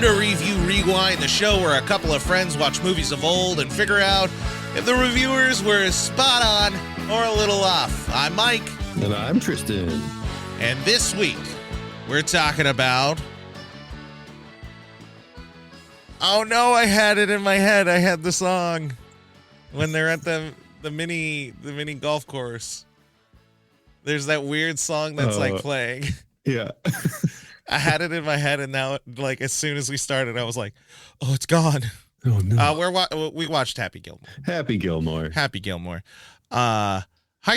Welcome to Review Rewind, the show where a couple of friends watch movies of old and figure out if the reviewers were spot on or a little off. I'm Mike. And I'm Tristan. And this week, we're talking about... Oh no, I had it in my head. I had the song when they're at the mini golf course. There's that weird song that's playing. Yeah. I had it in my head, and now, like, as soon as we started, I was like, "Oh, it's gone." Oh no. We watched Happy Gilmore. Happy Gilmore. Happy Gilmore. Hi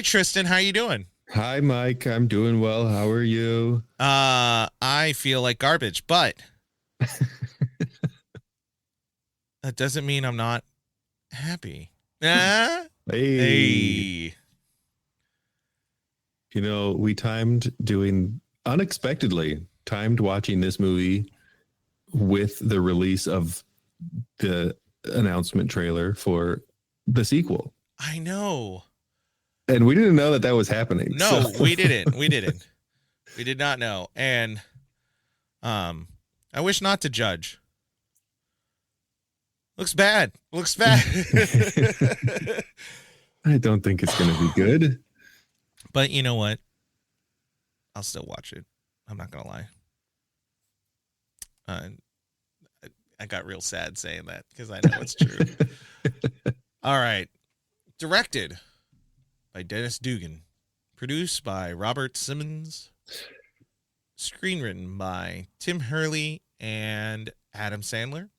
Tristan, how you doing? Hi Mike, I'm doing well. How are you? I feel like garbage, but that doesn't mean I'm not happy. Hey. You know, we unexpectedly timed watching this movie with the release of the announcement trailer for the sequel. I know. And we didn't know that was happening. No, we didn't. We didn't. We did not know. And I wish not to judge. Looks bad. I don't think it's going to be good. But you know what? I'll still watch it. I'm not going to lie. I got real sad saying that because I know it's true. All right. Directed by Dennis Dugan. Produced by Robert Simonds. Screenwritten by Tim Herlihy and Adam Sandler.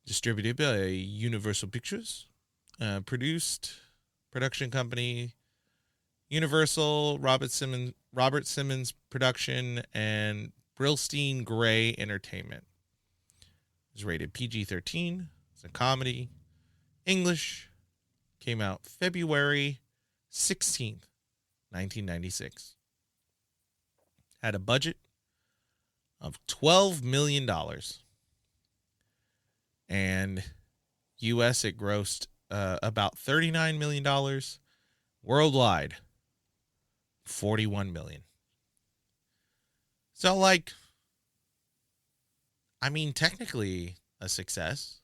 Distributed by Universal Pictures. Production company Universal, Robert Simonds Production, and Brillstein-Grey Entertainment. It was rated PG-13. It's a comedy. English. Came out February 16th, 1996. Had a budget of $12 million. And U.S. it grossed about $39 million. Worldwide, $41 million. So, technically a success.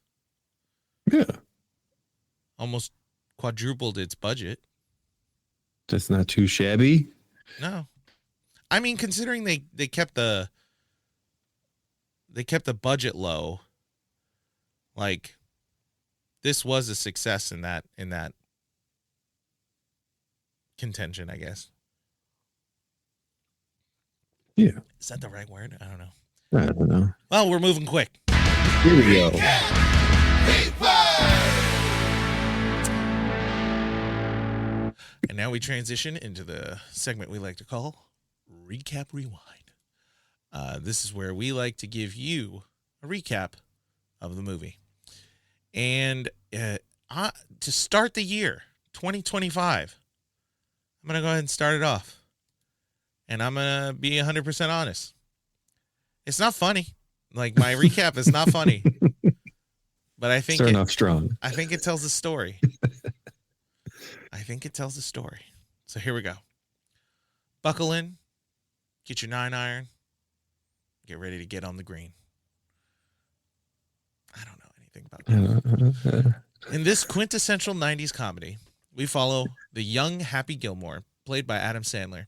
Yeah. Almost quadrupled its budget. That's not too shabby. No. Considering they kept the budget low, this was a success in that contention, I guess. Yeah. Is that the right word? I don't know. I don't know. Well, we're moving quick. Here we go. And now we transition into the segment we like to call Recap Rewind. This is where we like to give you a recap of the movie. And to start the year, 2025, I'm going to go ahead and start it off. And I'm going to be 100% honest. It's not funny. My recap is not funny. But I think starting off strong. I think it tells a story. So here we go. Buckle in. Get your 9-iron. Get ready to get on the green. I don't know anything about that. In this quintessential 90s comedy, we follow the young Happy Gilmore, played by Adam Sandler,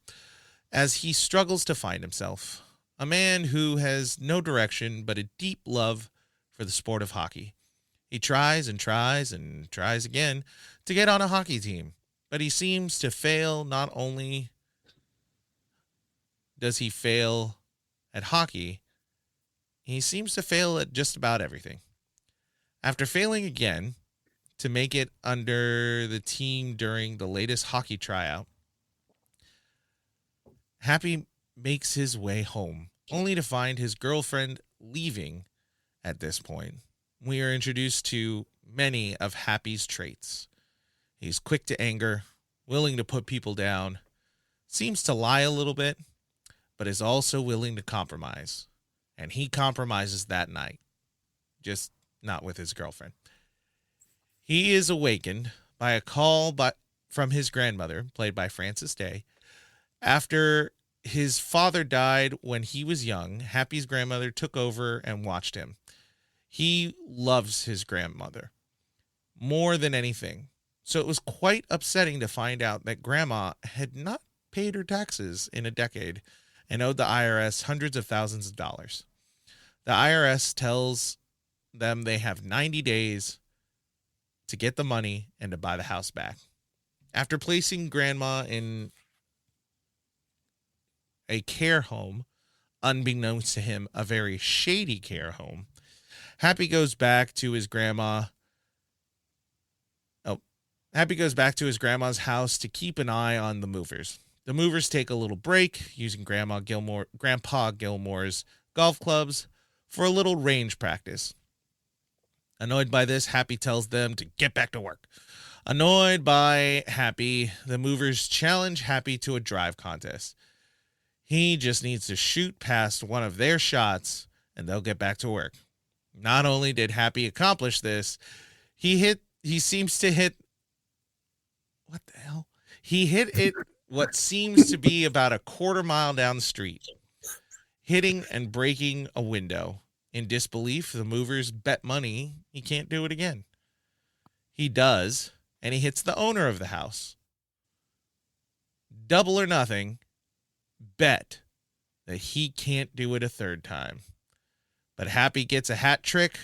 as he struggles to find himself. A man who has no direction but a deep love for the sport of hockey. He tries and tries and tries again to get on a hockey team, but he seems to fail. Not only does he fail at hockey, he seems to fail at just about everything. After failing again to make it under the team during the latest hockey tryout, Happy makes his way home, only to find his girlfriend leaving at this point. We are introduced to many of Happy's traits. He's quick to anger, willing to put people down, seems to lie a little bit, but is also willing to compromise. And he compromises that night, just not with his girlfriend. He is awakened by a call from his grandmother, played by Frances Day, after his father died when he was young. Happy's grandmother took over and watched him. He loves his grandmother more than anything. So it was quite upsetting to find out that Grandma had not paid her taxes in a decade and owed the IRS hundreds of thousands of dollars. The IRS tells them they have 90 days to get the money and to buy the house back. After placing Grandma in a care home, unbeknownst to him, a very shady care home, Happy goes back to his grandma's house to keep an eye on the movers. The movers take a little break, using Grandpa Gilmore's golf clubs for a little range practice. Annoyed by this, Happy tells them to get back to work. Annoyed by Happy, the movers challenge Happy to a drive contest. He just needs to shoot past one of their shots and they'll get back to work. Not only did Happy accomplish this, he seems to hit what the hell? He hit it what seems to be about a quarter mile down the street, hitting and breaking a window. In disbelief, the movers bet money he can't do it again. He does, and he hits the owner of the house. Double or nothing, bet that he can't do it a third time. But Happy gets a hat trick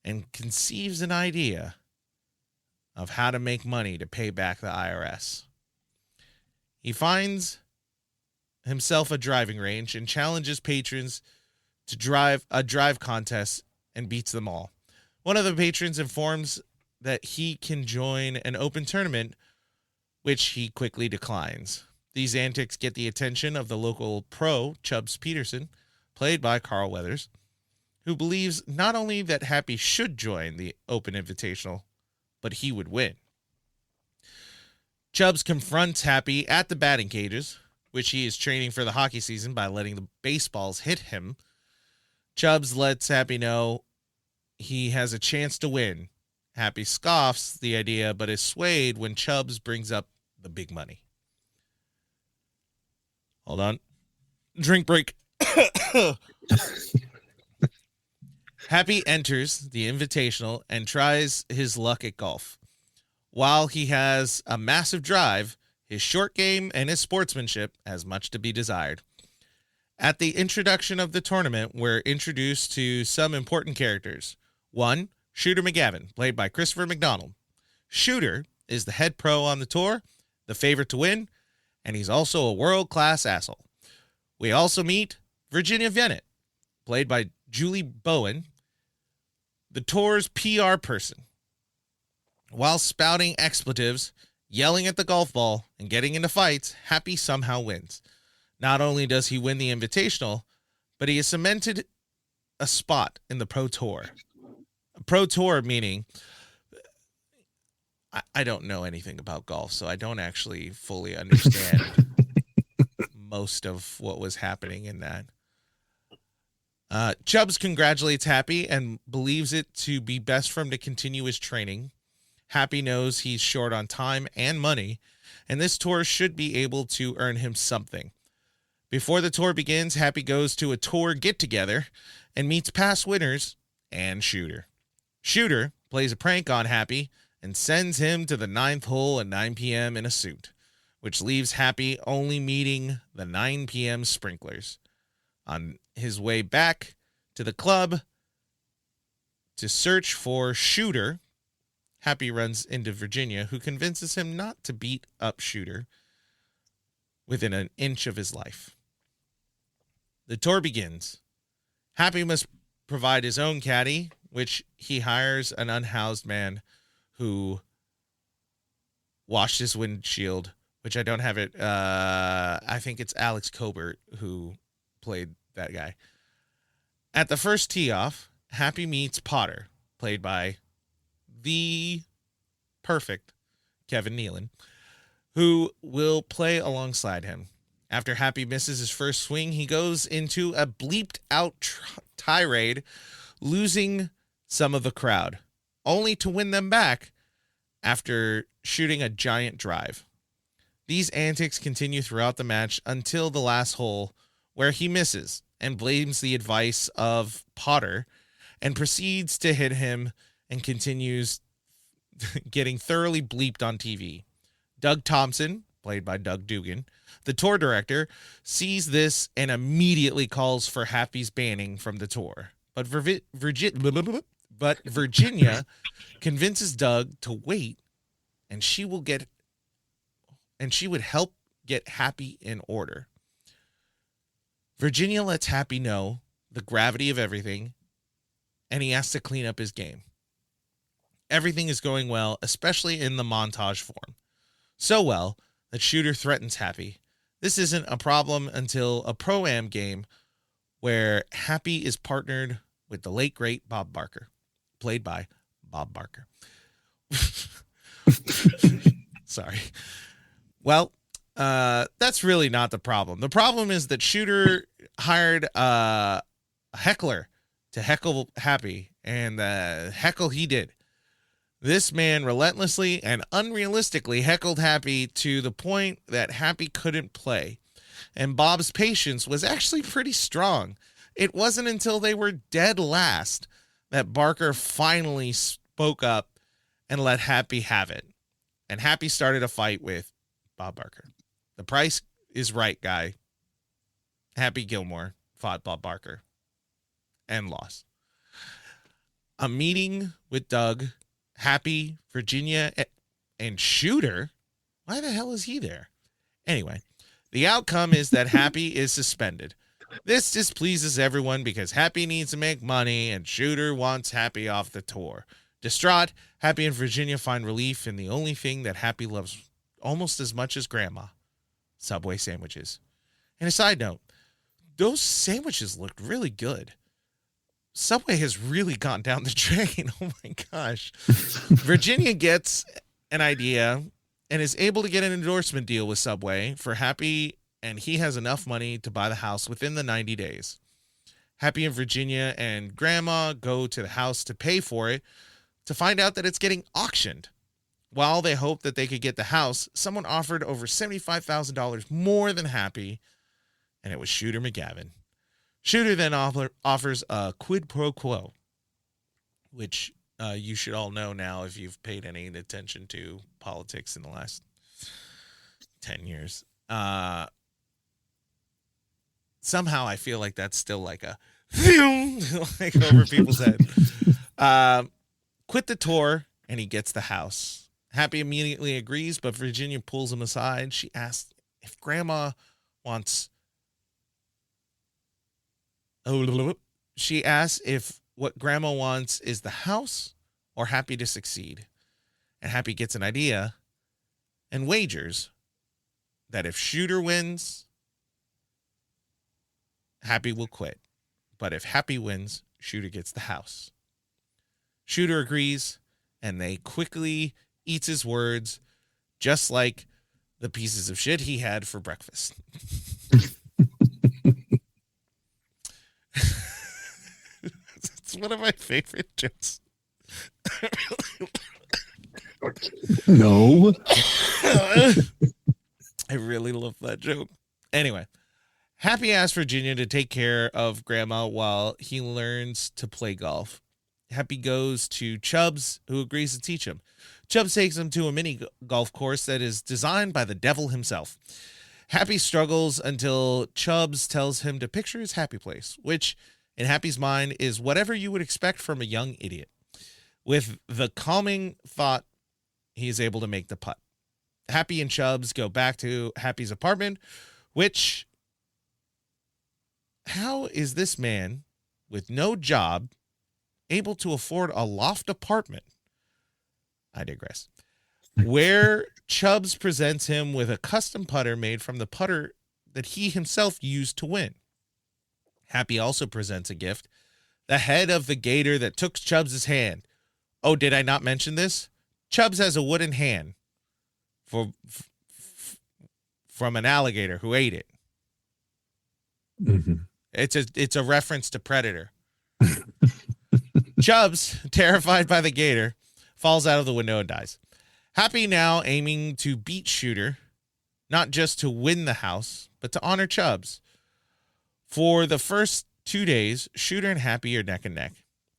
and conceives an idea of how to make money to pay back the IRS. He finds himself a driving range and challenges patrons to drive a drive contest and beats them all. One of the patrons informs that he can join an open tournament, which he quickly declines. These antics get the attention of the local pro, Chubbs Peterson, played by Carl Weathers, who believes not only that Happy should join the Open Invitational, but he would win. Chubbs confronts Happy at the batting cages, which he is training for the hockey season by letting the baseballs hit him. Chubbs lets Happy know he has a chance to win. Happy scoffs the idea, but is swayed when Chubbs brings up the big money. Hold on. Drink break. Happy enters the Invitational and tries his luck at golf. While he has a massive drive, his short game and his sportsmanship has much to be desired. At the introduction of the tournament, we're introduced to some important characters. 1, Shooter McGavin, played by Christopher McDonald. Shooter is the head pro on the tour, the favorite to win, and he's also a world-class asshole. We also meet Virginia Venett, played by Julie Bowen, the tour's PR person. While spouting expletives, yelling at the golf ball, and getting into fights, Happy somehow wins. Not only does he win the Invitational, but he has cemented a spot in the Pro Tour. Pro Tour meaning, I don't know anything about golf, so I don't actually fully understand most of what was happening in that. Chubbs congratulates Happy and believes it to be best for him to continue his training. Happy knows he's short on time and money, and this tour should be able to earn him something. Before the tour begins, Happy goes to a tour get-together and meets past winners and Shooter. Shooter plays a prank on Happy and sends him to the 9th hole at 9 p.m. in a suit, which leaves Happy only meeting the 9 p.m. sprinklers. On his way back to the club to search for Shooter, Happy runs into Virginia, who convinces him not to beat up Shooter within an inch of his life. The tour begins. Happy must provide his own caddy, which he hires an unhoused man who washed his windshield, which I don't have it. I think it's Alex Cobert who played that guy. At the first tee-off, Happy meets Potter, played by the perfect Kevin Nealon, who will play alongside him. After Happy misses his first swing, he goes into a bleeped-out tirade, losing some of the crowd, only to win them back after shooting a giant drive. These antics continue throughout the match until the last hole, where he misses and blames the advice of Potter and proceeds to hit him and continues getting thoroughly bleeped on TV. Doug Thompson, played by Doug Dugan, the tour director, sees this and immediately calls for Happy's banning from the tour. But Virginia convinces Doug to wait, and she would help get Happy in order. Virginia lets Happy know the gravity of everything, and he has to clean up his game. Everything is going well, especially in the montage form. So well that Shooter threatens Happy. This isn't a problem until a Pro-Am game where Happy is partnered with the late, great Bob Barker, played by Bob Barker. Sorry. Well, that's really not the problem. The problem is that Shooter hired a heckler to heckle Happy, and the heckle he did. This man relentlessly and unrealistically heckled Happy to the point that Happy couldn't play. And Bob's patience was actually pretty strong. It wasn't until they were dead last that Barker finally spoke up and let Happy have it. And Happy started a fight with Bob Barker. The price is right, guy. Happy Gilmore fought Bob Barker and lost. A meeting with Doug, Happy, Virginia, and Shooter. Why the hell is he there? Anyway, the outcome is that Happy is suspended. This displeases everyone because Happy needs to make money and Shooter wants Happy off the tour. Distraught, Happy and Virginia find relief in the only thing that Happy loves almost as much as Grandma, Subway sandwiches. And a side note, those sandwiches looked really good. Subway has really gone down the drain. Oh my gosh. Virginia gets an idea and is able to get an endorsement deal with Subway for Happy, and he has enough money to buy the house within the 90 days. Happy and Virginia and Grandma go to the house to pay for it to find out that it's getting auctioned. While they hoped that they could get the house, someone offered over $75,000 more than Happy, and it was Shooter McGavin. Shooter then offers a quid pro quo, which you should all know now if you've paid any attention to politics in the last 10 years. Somehow I feel like that's still like a like over people's head. Quit the tour, and he gets the house. Happy immediately agrees, but Virginia pulls him aside. She asks if Grandma wants... She asks if what Grandma wants is the house or Happy to succeed. And Happy gets an idea and wagers that if Shooter wins, Happy will quit. But if Happy wins, Shooter gets the house. Shooter agrees, and they quickly eats his words, just like the pieces of shit he had for breakfast. It's one of my favorite jokes. No. I really love that joke. Anyway, Happy asks Virginia to take care of Grandma while he learns to play golf. Happy goes to Chubbs, who agrees to teach him. Chubbs takes him to a mini golf course that is designed by the devil himself. Happy struggles until Chubbs tells him to picture his happy place, which in Happy's mind is whatever you would expect from a young idiot. With the calming thought, he is able to make the putt. Happy and Chubbs go back to Happy's apartment, which... How is this man with no job able to afford a loft apartment? I digress. Where Chubbs presents him with a custom putter made from the putter that he himself used to win. Happy also presents a gift, the head of the gator that took Chubbs' hand. Oh, did I not mention this? Chubbs has a wooden hand from an alligator who ate it. Mm-hmm. It's a reference to Predator. Chubbs, terrified by the gator, falls out of the window and dies. Happy now aiming to beat Shooter not just to win the house, but to honor Chubbs. For the first 2 days, Shooter and Happy are neck and neck,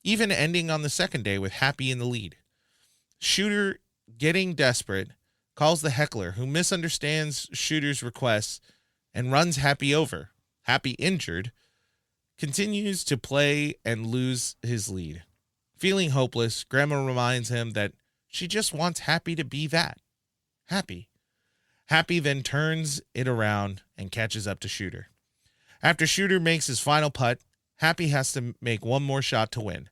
even ending on the second day with Happy in the lead. Shooter, getting desperate, calls the heckler, who misunderstands Shooter's requests and runs Happy over. Happy, injured, continues to play and lose his lead. Feeling hopeless, Grandma reminds him that she just wants Happy to be that. Happy. Happy then turns it around and catches up to Shooter. After Shooter makes his final putt, Happy has to make one more shot to win.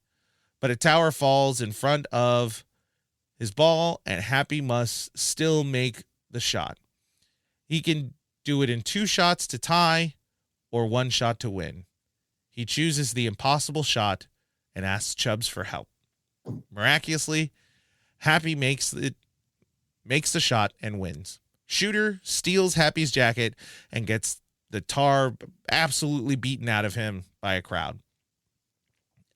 But a tower falls in front of his ball, and Happy must still make the shot. He can do it in 2 shots to tie or 1 shot to win. He chooses the impossible shot and asks Chubbs for help. Miraculously, Happy makes the shot and wins. Shooter steals Happy's jacket and gets the tar absolutely beaten out of him by a crowd.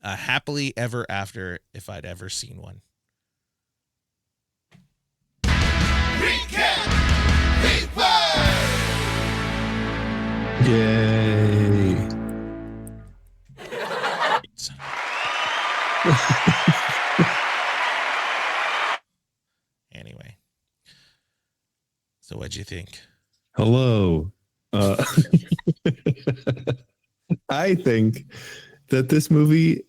A happily ever after, if I'd ever seen one. Recap! Replay! Yay. Anyway. So what'd you think? Hello. I think that this movie,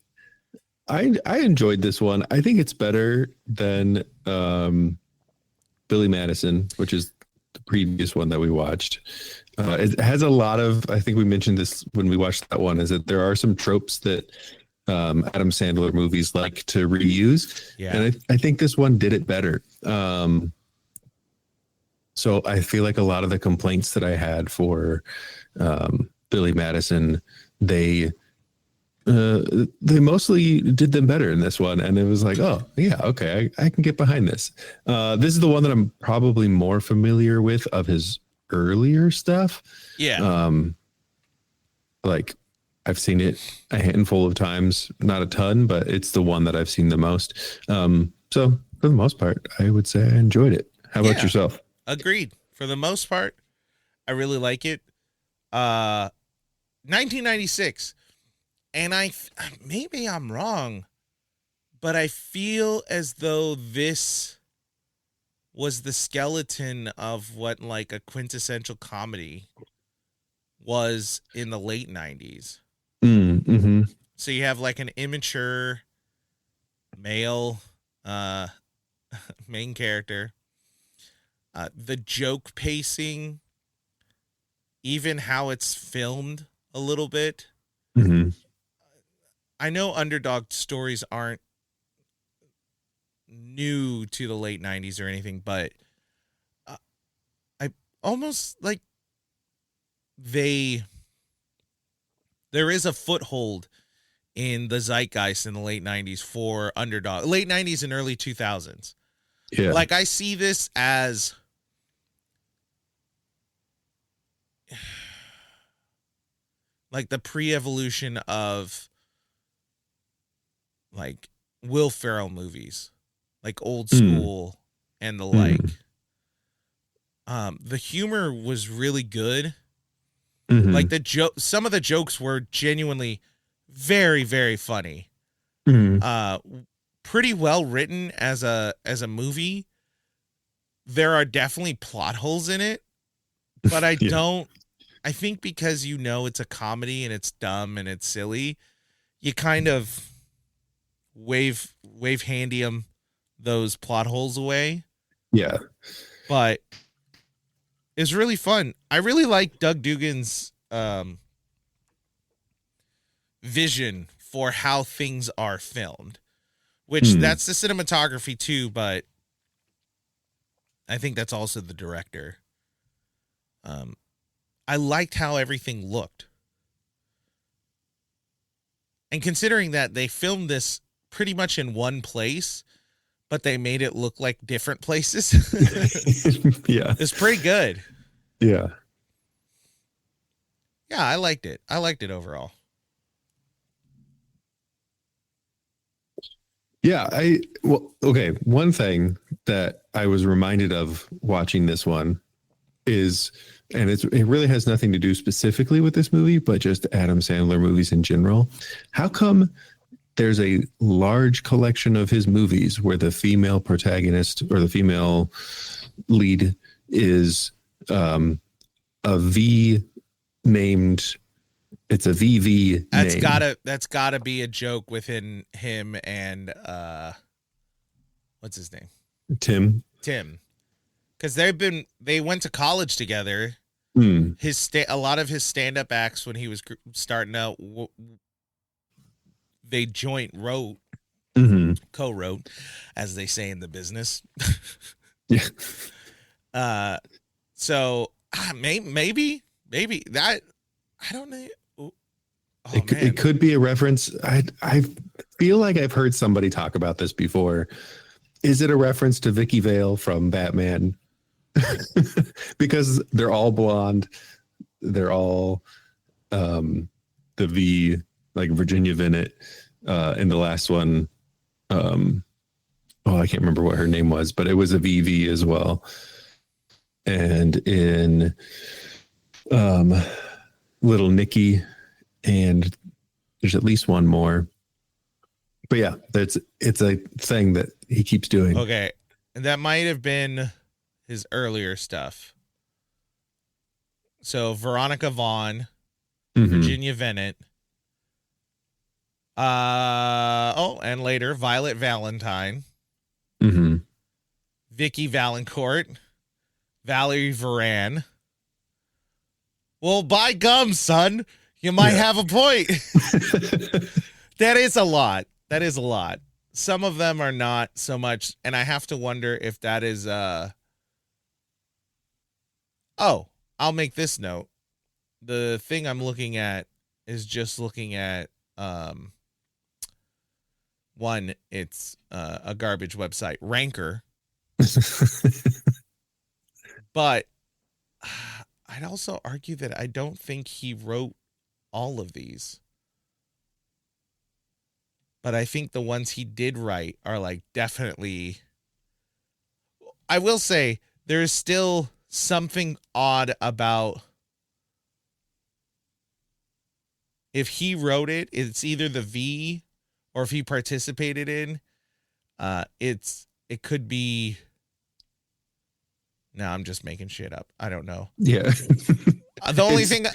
I enjoyed this one. I think it's better than Billy Madison, which is the previous one that we watched. It has a lot of, I think we mentioned this when we watched that one, is that there are some tropes that Adam Sandler movies like to reuse. Yeah. And I think this one did it better. So I feel like a lot of the complaints that I had for Billy Madison, they mostly did them better in this one. And it was like, oh, yeah, okay, I can get behind this. This is the one that I'm probably more familiar with of his earlier stuff. Yeah. Like I've seen it a handful of times, not a ton, but it's the one that I've seen the most. So for the most part, I would say I enjoyed it. How about yourself? Agreed. For the most part, I really like it. 1996. And maybe I'm wrong, but I feel as though this was the skeleton of what like a quintessential comedy was in the late 90s. Mm-hmm. So you have like an immature male main character. The joke pacing, even how it's filmed a little bit. Mm-hmm. I know underdog stories aren't new to the late 90s or anything, but I almost like there is a foothold in the zeitgeist in the late 90s for underdog, late 90s and early 2000s. Yeah. Like I see this as like the pre-evolution of like Will Ferrell movies, like Old School and the like. The humor was really good. Mm-hmm. Like some of the jokes were genuinely very, very funny. Mm-hmm. Pretty well written as a movie. There are definitely plot holes in it, but I I think because it's a comedy and it's dumb and it's silly, you kind of wave handium those plot holes away. Yeah. But it's really fun. I really like Doug Dugan's vision for how things are filmed, which that's the cinematography too, but I think that's also the director. I liked how everything looked. And considering that they filmed this pretty much in one place, but they made it look like different places. Yeah. It's pretty good. Yeah. Yeah, I liked it. I liked it overall. Yeah. Okay. One thing that I was reminded of watching this one is, and it really has nothing to do specifically with this movie, but just Adam Sandler movies in general. How come there's a large collection of his movies where the female protagonist or the female lead is a V named? It's a VV That's name. that's gotta be a joke within him and what's his name? Tim. Tim. Because they went to college together. Hmm. A lot of his stand-up acts when he was starting out, they joint wrote, co-wrote, as they say in the business. Yeah. So maybe that, I don't know. Oh, It could be a reference. I feel like I've heard somebody talk about this before. Is it a reference to Vicky Vale from Batman? Because they're all blonde. They're all the V, like Virginia Vinet in the last one. I can't remember what her name was, but it was a VV as well. And in Little Nicky, and there's at least one more. But yeah, it's a thing that he keeps doing. Okay. And that might have been his earlier stuff. So Veronica Vaughn, Virginia Vinet. And later Violet Valentine. Vicky Valancourt. Valerie Varan. Well, by gum, son, you might have a point. That is a lot. That is a lot. Some of them are not so much, and I have to wonder if that is Oh, I'll make this note. The thing I'm looking at is just looking at one, it's a garbage website, Ranker. But I'd also argue that I don't think he wrote all of these. But I think the ones he did write are like definitely. I will say there's still something odd about if he wrote it, it's either the V or if he participated in, it could be. No, I'm just making shit up. I don't know. Yeah. The only thing,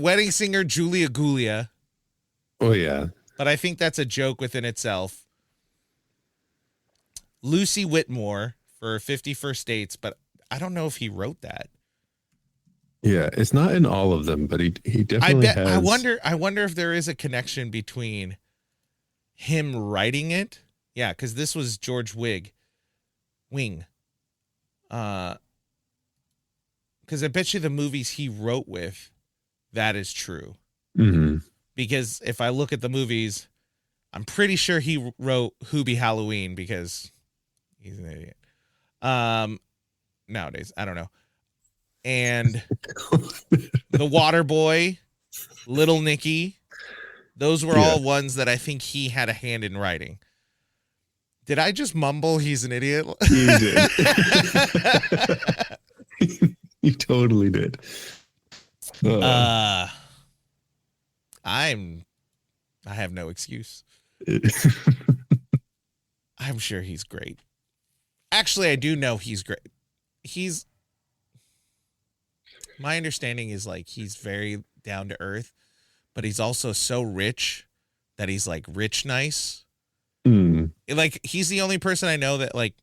wedding singer Julia Gulia. Oh yeah. But I think that's a joke within itself. Lucy Whitmore for 50 First Dates, but I don't know if he wrote that. Yeah, it's not in all of them, but he definitely has. I wonder if there is a connection between him writing it. Yeah, because this was George Wing. Because I bet you the movies he wrote with, that is true. Because if I look at the movies, I'm pretty sure he wrote Hubie Halloween because he's an idiot. Nowadays, I don't know. And The Water Boy, Little Nicky, those were all ones that I think he had a hand in writing. Did I just mumble he's an idiot? You did. You totally did. I have no excuse. I'm sure he's great. Actually, I do know he's great. My understanding is like he's very down to earth, but he's also so rich that he's like rich nice. Like he's the only person I know that like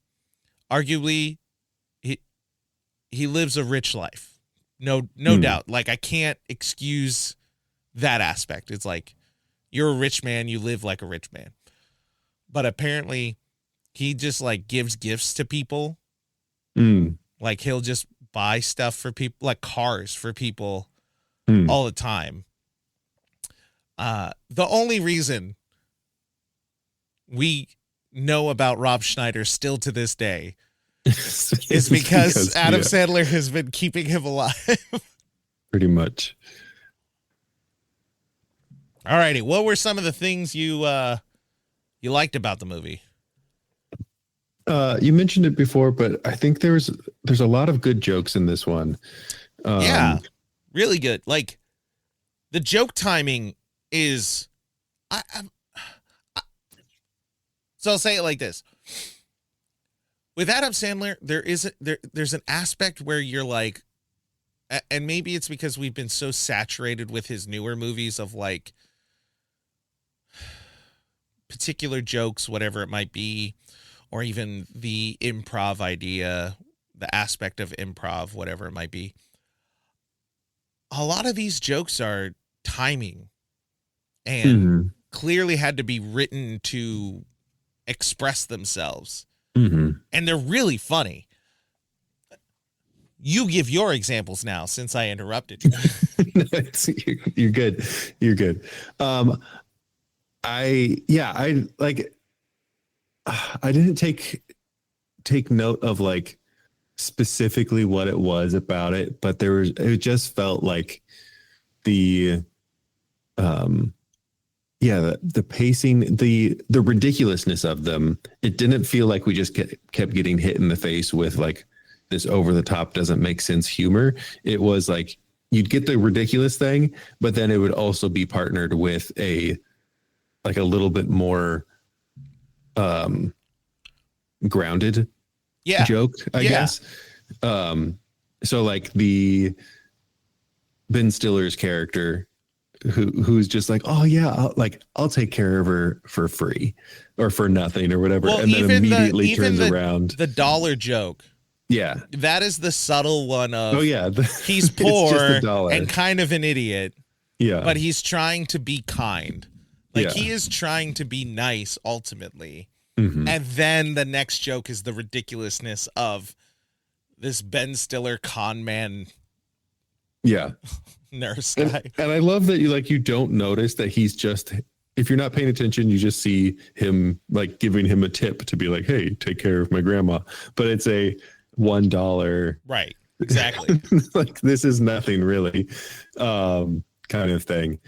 arguably he lives a rich life. No doubt. Like I can't excuse that aspect. It's like you're a rich man, you live like a rich man. But apparently he just like gives gifts to people. Like he'll just buy stuff for people, like cars for people all the time. The only reason we know about Rob Schneider still to this day is because Adam Sandler has been keeping him alive. Pretty much. All righty. What were some of the things you liked about the movie? You mentioned it before, but I think there's a lot of good jokes in this one. Yeah, really good. Like the joke timing is, I so I'll say it like this. With Adam Sandler, there's an aspect where you're like, and maybe it's because we've been so saturated with his newer movies of like particular jokes, whatever it might be, or even the improv idea, the aspect of improv, whatever it might be. A lot of these jokes are timing and clearly had to be written to express themselves. And they're really funny. You give your examples now since I interrupted you. You're good. You're good. I didn't take note of like specifically what it was about it, but it just felt like the the pacing, the ridiculousness of them. It didn't feel like we just kept getting hit in the face with like this over the top doesn't make sense humor. It was like you'd get the ridiculous thing, but then it would also be partnered with a little bit more grounded joke, I guess. So like the Ben Stiller's character who's just like, oh yeah, I'll take care of her for free or for nothing or whatever, and then immediately turns around. The dollar joke. Yeah, that is the subtle one of, oh yeah, he's poor and kind of an idiot. Yeah, but he's trying to be kind. Like he is trying to be nice ultimately. And then the next joke is the ridiculousness of this Ben Stiller con man. Yeah. Nurse guy. And I love that you don't notice that he's just, if you're not paying attention, you just see him like giving him a tip to be like, hey, take care of my grandma. But it's a $1. Right. Exactly. Like this is nothing really, kind of thing.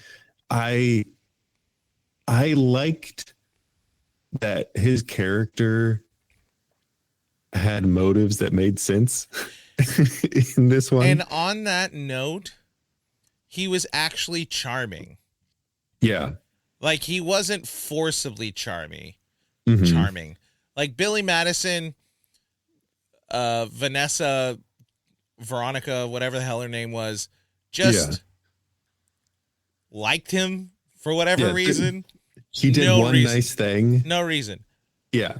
I liked that his character had motives that made sense in this one. And on that note, he was actually charming. Yeah. Like he wasn't forcibly charming. Like Billy Madison, Vanessa, Veronica, whatever the hell her name was, just liked him for whatever reason. He did nice thing. No reason. Yeah.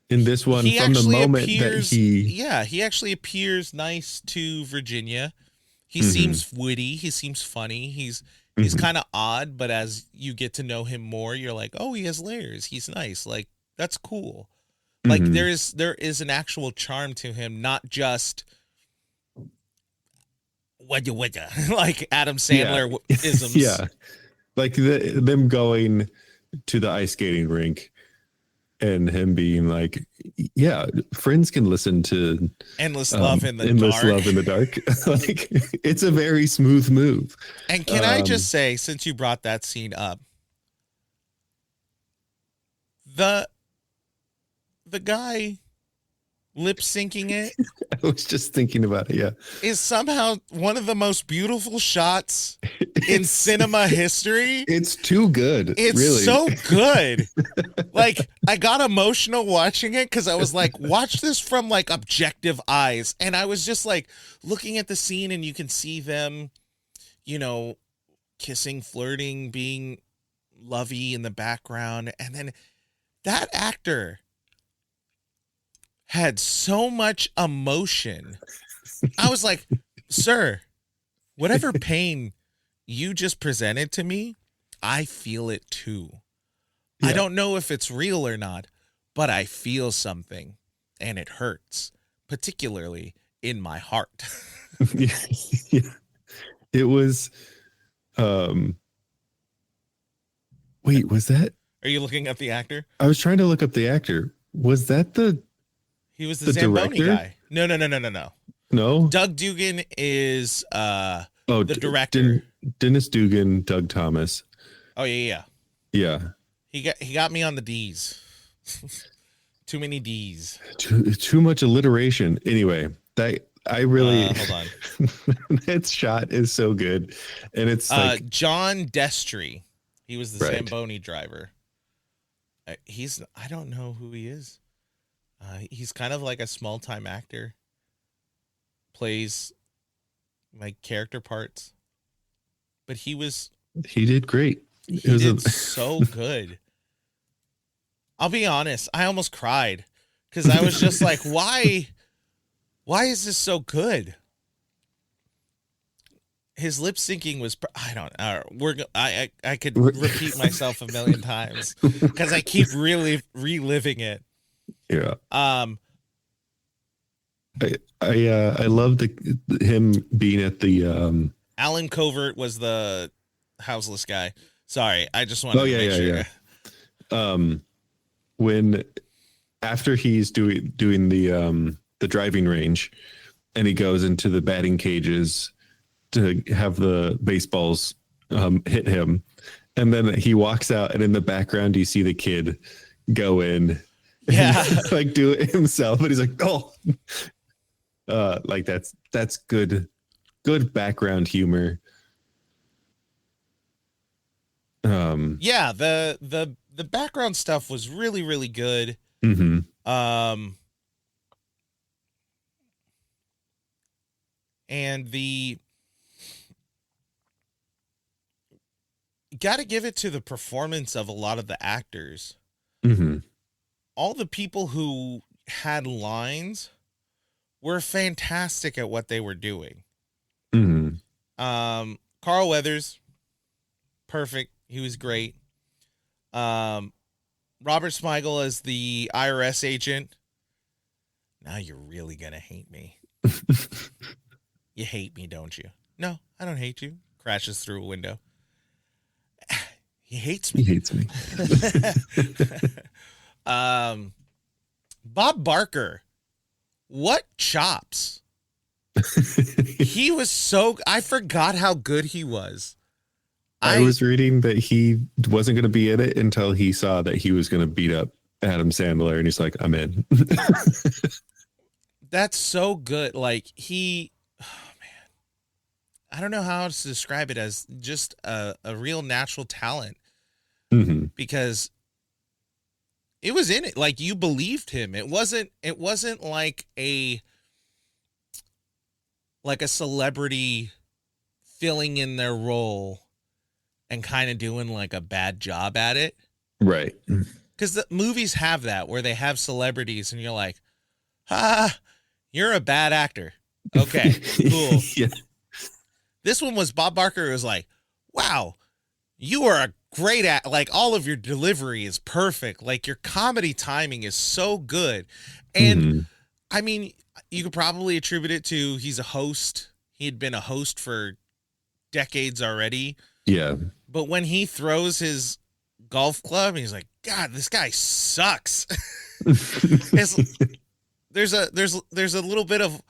In this one, from the moment that he actually appears nice to Virginia. He seems witty. He seems funny. He's kind of odd, but as you get to know him more, you're like, oh, he has layers. He's nice. Like that's cool. Like there is an actual charm to him, not just like Adam Sandler isms. Yeah, like them going to the ice skating rink and him being like, yeah, friends can listen to Endless Love in the Dark. Like it's a very smooth move. And can I just say, since you brought that scene up, the guy lip syncing it, I was just thinking about it, yeah, is somehow one of the most beautiful shots in cinema history. It's too good. It's really so good. Like I got emotional watching it because I was like, watch this from like objective eyes. And I was just like looking at the scene and you can see them, kissing, flirting, being lovey in the background. And then that actor had so much emotion. I was like, sir, whatever pain you just presented to me, I feel it too. Yeah. I don't know if it's real or not, but I feel something and it hurts, particularly in my heart. Yeah. It was, wait, was that? Are you looking up the actor? I was trying to look up the actor. Was that he was the Zamboni director? Guy. No. No? Doug Dugan is the director. Dennis Dugan, Doug Thomas. Oh yeah. Yeah. He got me on the D's. Too many D's. Too much alliteration. Anyway, that I really hold on. that shot is so good, and it's like John Destry. He was the Right. Zamboni driver. I don't know who he is. He's kind of like a small time actor. Plays like character parts, but he did great. did so good. I'll be honest, I almost cried because I was just like, why is this so good? His lip syncing was, I could repeat myself a million times because I keep really reliving it. Yeah. I love him being at the Alan Covert was the houseless guy. Sorry, I just wanted to make sure. Yeah. When after he's doing the driving range, and he goes into the batting cages to have the baseballs hit him, and then he walks out, and in the background you see the kid go in, and, like do it himself, and he's like, oh, like that's good background humor. Yeah, the background stuff was really, really good. Mm-hmm. And got to give it to the performance of a lot of the actors. Mm-hmm. All the people who had lines were fantastic at what they were doing. Mm-hmm. Carl Weathers, perfect. He was great. Robert Smigel as the IRS agent. Now you're really going to hate me. You hate me, don't you? No, I don't hate you. Crashes through a window. He hates me. He hates me. Bob Barker. What chops. He was I forgot how good he was. I was reading that he wasn't going to be in it until he saw that he was going to beat up Adam Sandler, and he's like, I'm in. That's so good. Like oh man, I don't know how else to describe it, as just a real natural talent. Mm-hmm. Because it was in it. Like, you believed him. It wasn't like a celebrity filling in their role and kind of doing like a bad job at it. Right. Because the movies have that, where they have celebrities and you're like, you're a bad actor. Okay, cool. Yeah. This one was Bob Barker. It was like, wow, you are a great like, all of your delivery is perfect. Like, your comedy timing is so good. And I mean, you could probably attribute it to he's a host. He had been a host for decades already. Yeah. But when he throws his golf club, he's like, God, this guy sucks. There's a little bit of,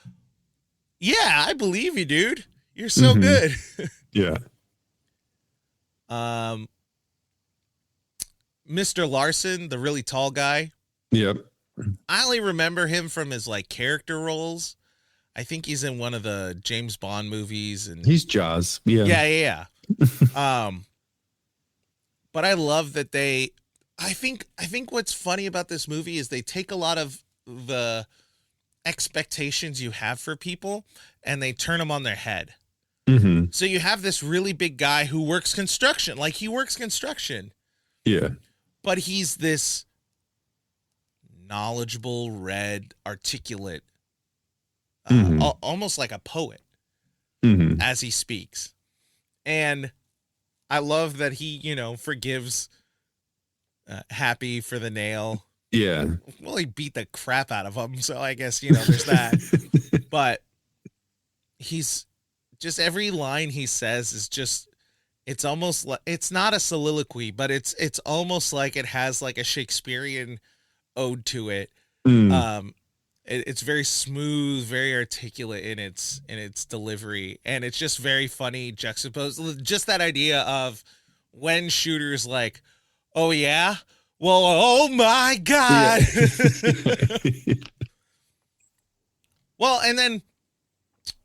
yeah, I believe you, dude. You're so good. Yeah. Mr. Larson, the really tall guy. Yep. I only remember him from his like character roles. I think he's in one of the James Bond movies, and he's Jaws. Yeah. Yeah. But I love that I think what's funny about this movie is they take a lot of the expectations you have for people and they turn them on their head. Mm-hmm. So you have this really big guy who works construction. Like, he works construction. Yeah. But he's this knowledgeable, read, articulate, almost like a poet as he speaks. And I love that he, forgives Happy for the nail. Yeah. Well, he beat the crap out of him, so I guess, there's that. But he's just, every line he says is just, it's almost like, it's not a soliloquy, but it's almost like it has like a Shakespearean ode to it. It's very smooth, very articulate in its delivery, and it's just very funny juxtaposed. Just that idea of when Shooter's like, oh yeah, Well, oh my God. Yeah. Well, and then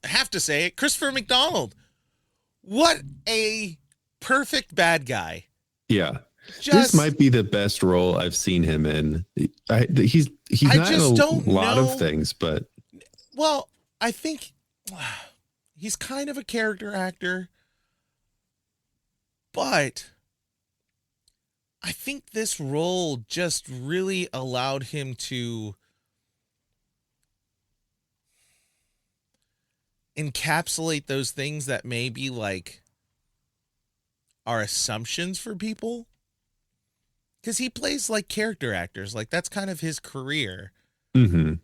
I have to say it, Christopher McDonald. What a perfect bad guy. Yeah. Just, This might be the best role I've seen him in. He's I not in just a don't lot know. of things, but Well, I think he's kind of a character actor, but I think this role just really allowed him to encapsulate those things that maybe like are assumptions for people. Because he plays like character actors, like that's kind of his career. mm-hmm.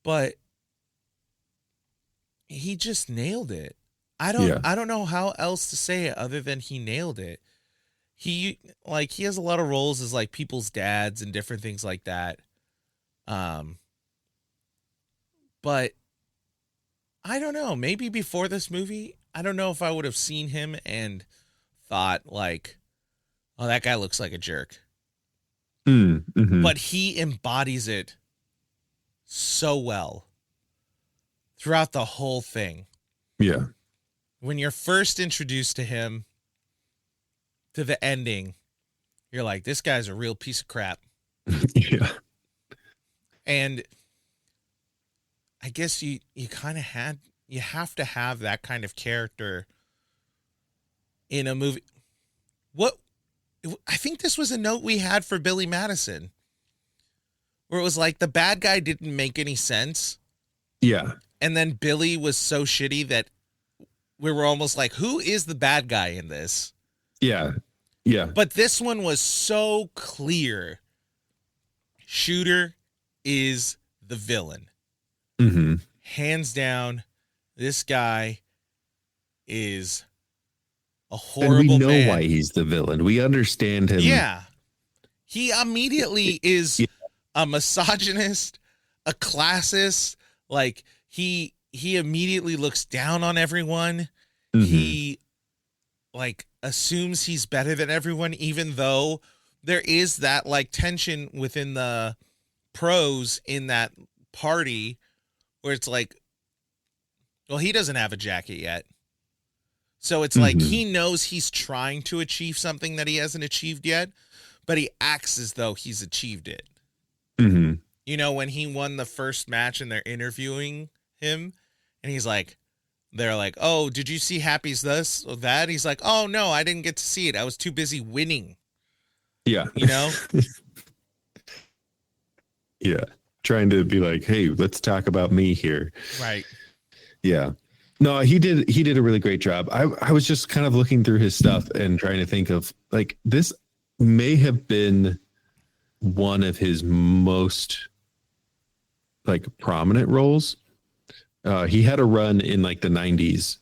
But he just nailed it. I Yeah. don't know how else to say it other than he nailed it. He has a lot of roles as like people's dads and different things like that. But I don't know, maybe before this movie, I don't know if I would have seen him and thought like, oh, that guy looks like a jerk. Mm-hmm. But he embodies it so well throughout the whole thing. Yeah. When you're first introduced to him to the ending, you're like, this guy's a real piece of crap. Yeah. And I guess you kind of have to have that kind of character in a movie. I think this was a note we had for Billy Madison, where it was like the bad guy didn't make any sense. Yeah. And then Billy was so shitty that we were almost like, who is the bad guy in this? Yeah. Yeah. But this one was so clear. Shooter is the villain. Mm-hmm. Hands down, this guy is a horrible man. And we know why he's the villain. We understand him. Yeah. He immediately is a misogynist, a classist. Like he immediately looks down on everyone. Mm-hmm. He like assumes he's better than everyone, even though there is that like tension within the pros in that party where it's like, well, he doesn't have a jacket yet. So it's like he knows he's trying to achieve something that he hasn't achieved yet, but he acts as though he's achieved it. Mm-hmm. You know, when he won the first match and they're interviewing him and he's like, they're like, oh, did you see Happy's this or that? He's like, oh, no, I didn't get to see it. I was too busy winning. Yeah. You know? Yeah. Trying to be like, hey, let's talk about me here. Right. Yeah. No, he did a really great job. I was just kind of looking through his stuff and trying to think of like, this may have been one of his most like prominent roles. He had a run in like the 90s.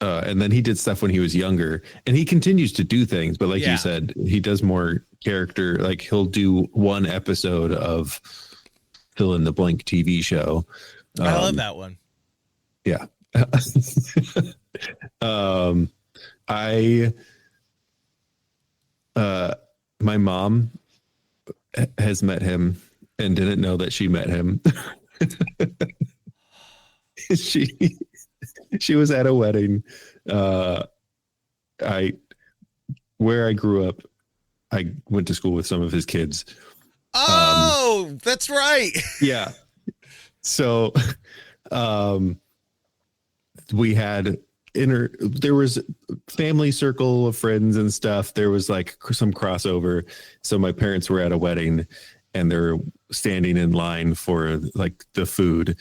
And then he did stuff when he was younger, and he continues to do things. But like you said, he does more character. Like he'll do one episode of fill in the blank TV show. I love that one. Yeah. My mom has met him and didn't know that she met him. She was at a wedding. Where I grew up, I went to school with some of his kids. Oh, that's right. Yeah. So, we had there was family circle of friends and stuff. There was like some crossover. So my parents were at a wedding and they're standing in line for like the food.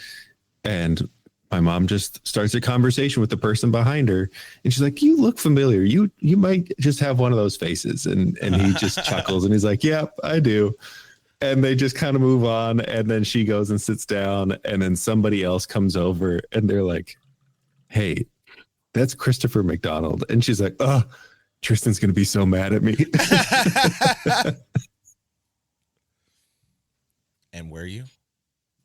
And my mom just starts a conversation with the person behind her. And she's like, you look familiar. You might just have one of those faces. And he just chuckles and he's like, yep, I do. And they just kind of move on. And then she goes and sits down, and then somebody else comes over and they're like, hey, that's Christopher McDonald. And she's like, oh, Tristan's going to be so mad at me. And were you?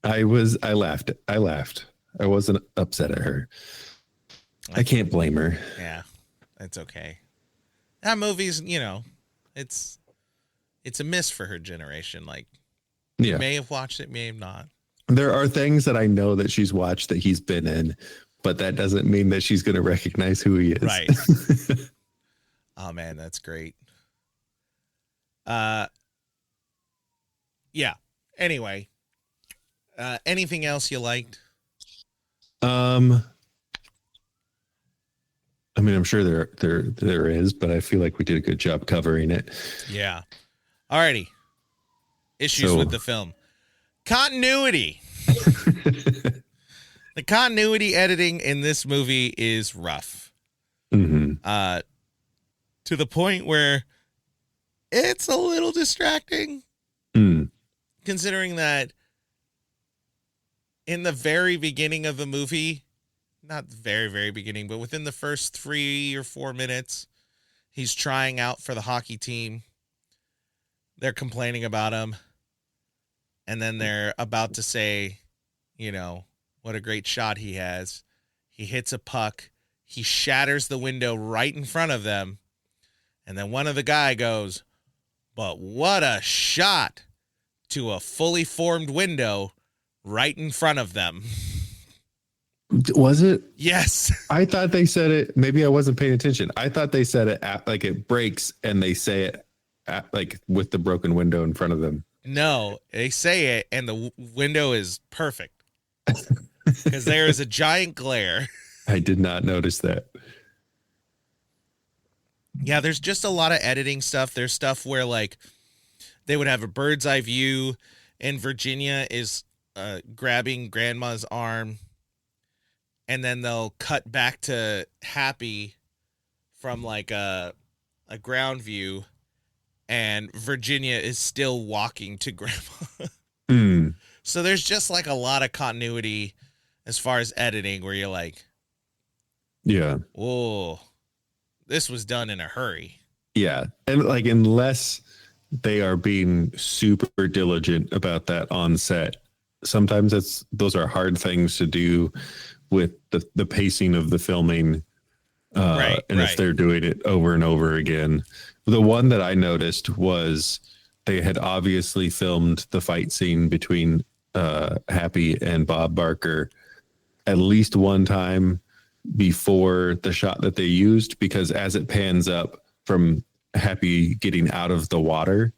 I laughed. I wasn't upset at her. I can't blame her. Yeah, that's okay. That movie's, it's it's a miss for her generation. Like, Yeah. you may have watched it, may have not. There are things that I know that she's watched that he's been in, but that doesn't mean that she's going to recognize who he is. Right. Oh man, that's great. Yeah. Anyway, anything else you liked? I mean, I'm sure there is, but I feel like we did a good job covering it. Yeah. Alrighty. Issues with the film. Continuity. The continuity editing in this movie is rough. Mm-hmm. To the point where it's a little distracting. Considering that in the very beginning of the movie, not the very, very beginning, but within the first 3 or 4 minutes, he's trying out for the hockey team. They're complaining about him. And then they're about to say, you know, what a great shot he has. He hits a puck. He shatters the window right in front of them. And then one of the guy goes, but what a shot, to a fully formed window right in front of them. Was it? Yes. I thought they said it. Maybe I wasn't paying attention. I thought they said it like it breaks and they say it like with the broken window in front of them. No, they say it and the window is perfect because there is a giant glare. I did not notice that. Yeah, there's just a lot of editing stuff. There's stuff where like they would have a bird's eye view and Virginia is grabbing grandma's arm. And then they'll cut back to Happy from like a ground view, and Virginia is still walking to Grandma. So there's just like a lot of continuity as far as editing where you're like, yeah, whoa, this was done in a hurry. Yeah. And like, unless they are being super diligent about that on set, sometimes those are hard things to do with the pacing of the filming. Right. If they're doing it over and over again. The one that I noticed was they had obviously filmed the fight scene between Happy and Bob Barker at least one time before the shot that they used, because as it pans up from Happy getting out of the water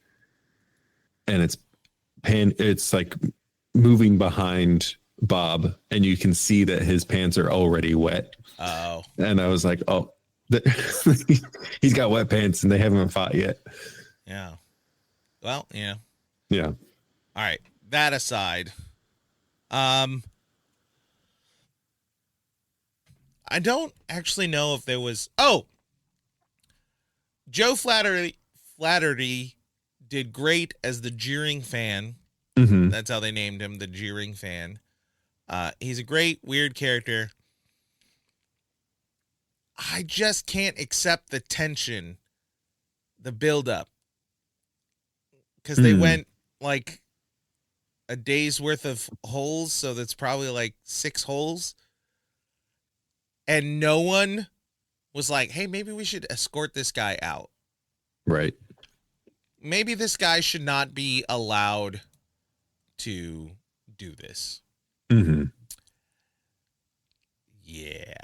and it's like moving behind Bob and you can see that his pants are already wet. Oh. And I was like, oh, he's got wet pants and they haven't fought yet. Yeah. Well, yeah. Yeah. All right. That aside, I don't actually know if there was. Oh, Joe Flaherty did great as the jeering fan. Mm-hmm. That's how they named him, the jeering fan. He's a great, weird character. I just can't accept the tension, the buildup. Because they went like a day's worth of holes, so that's probably like 6 holes. And no one was like, hey, maybe we should escort this guy out. Right. Maybe this guy should not be allowed to do this. Mm-hmm. Yeah.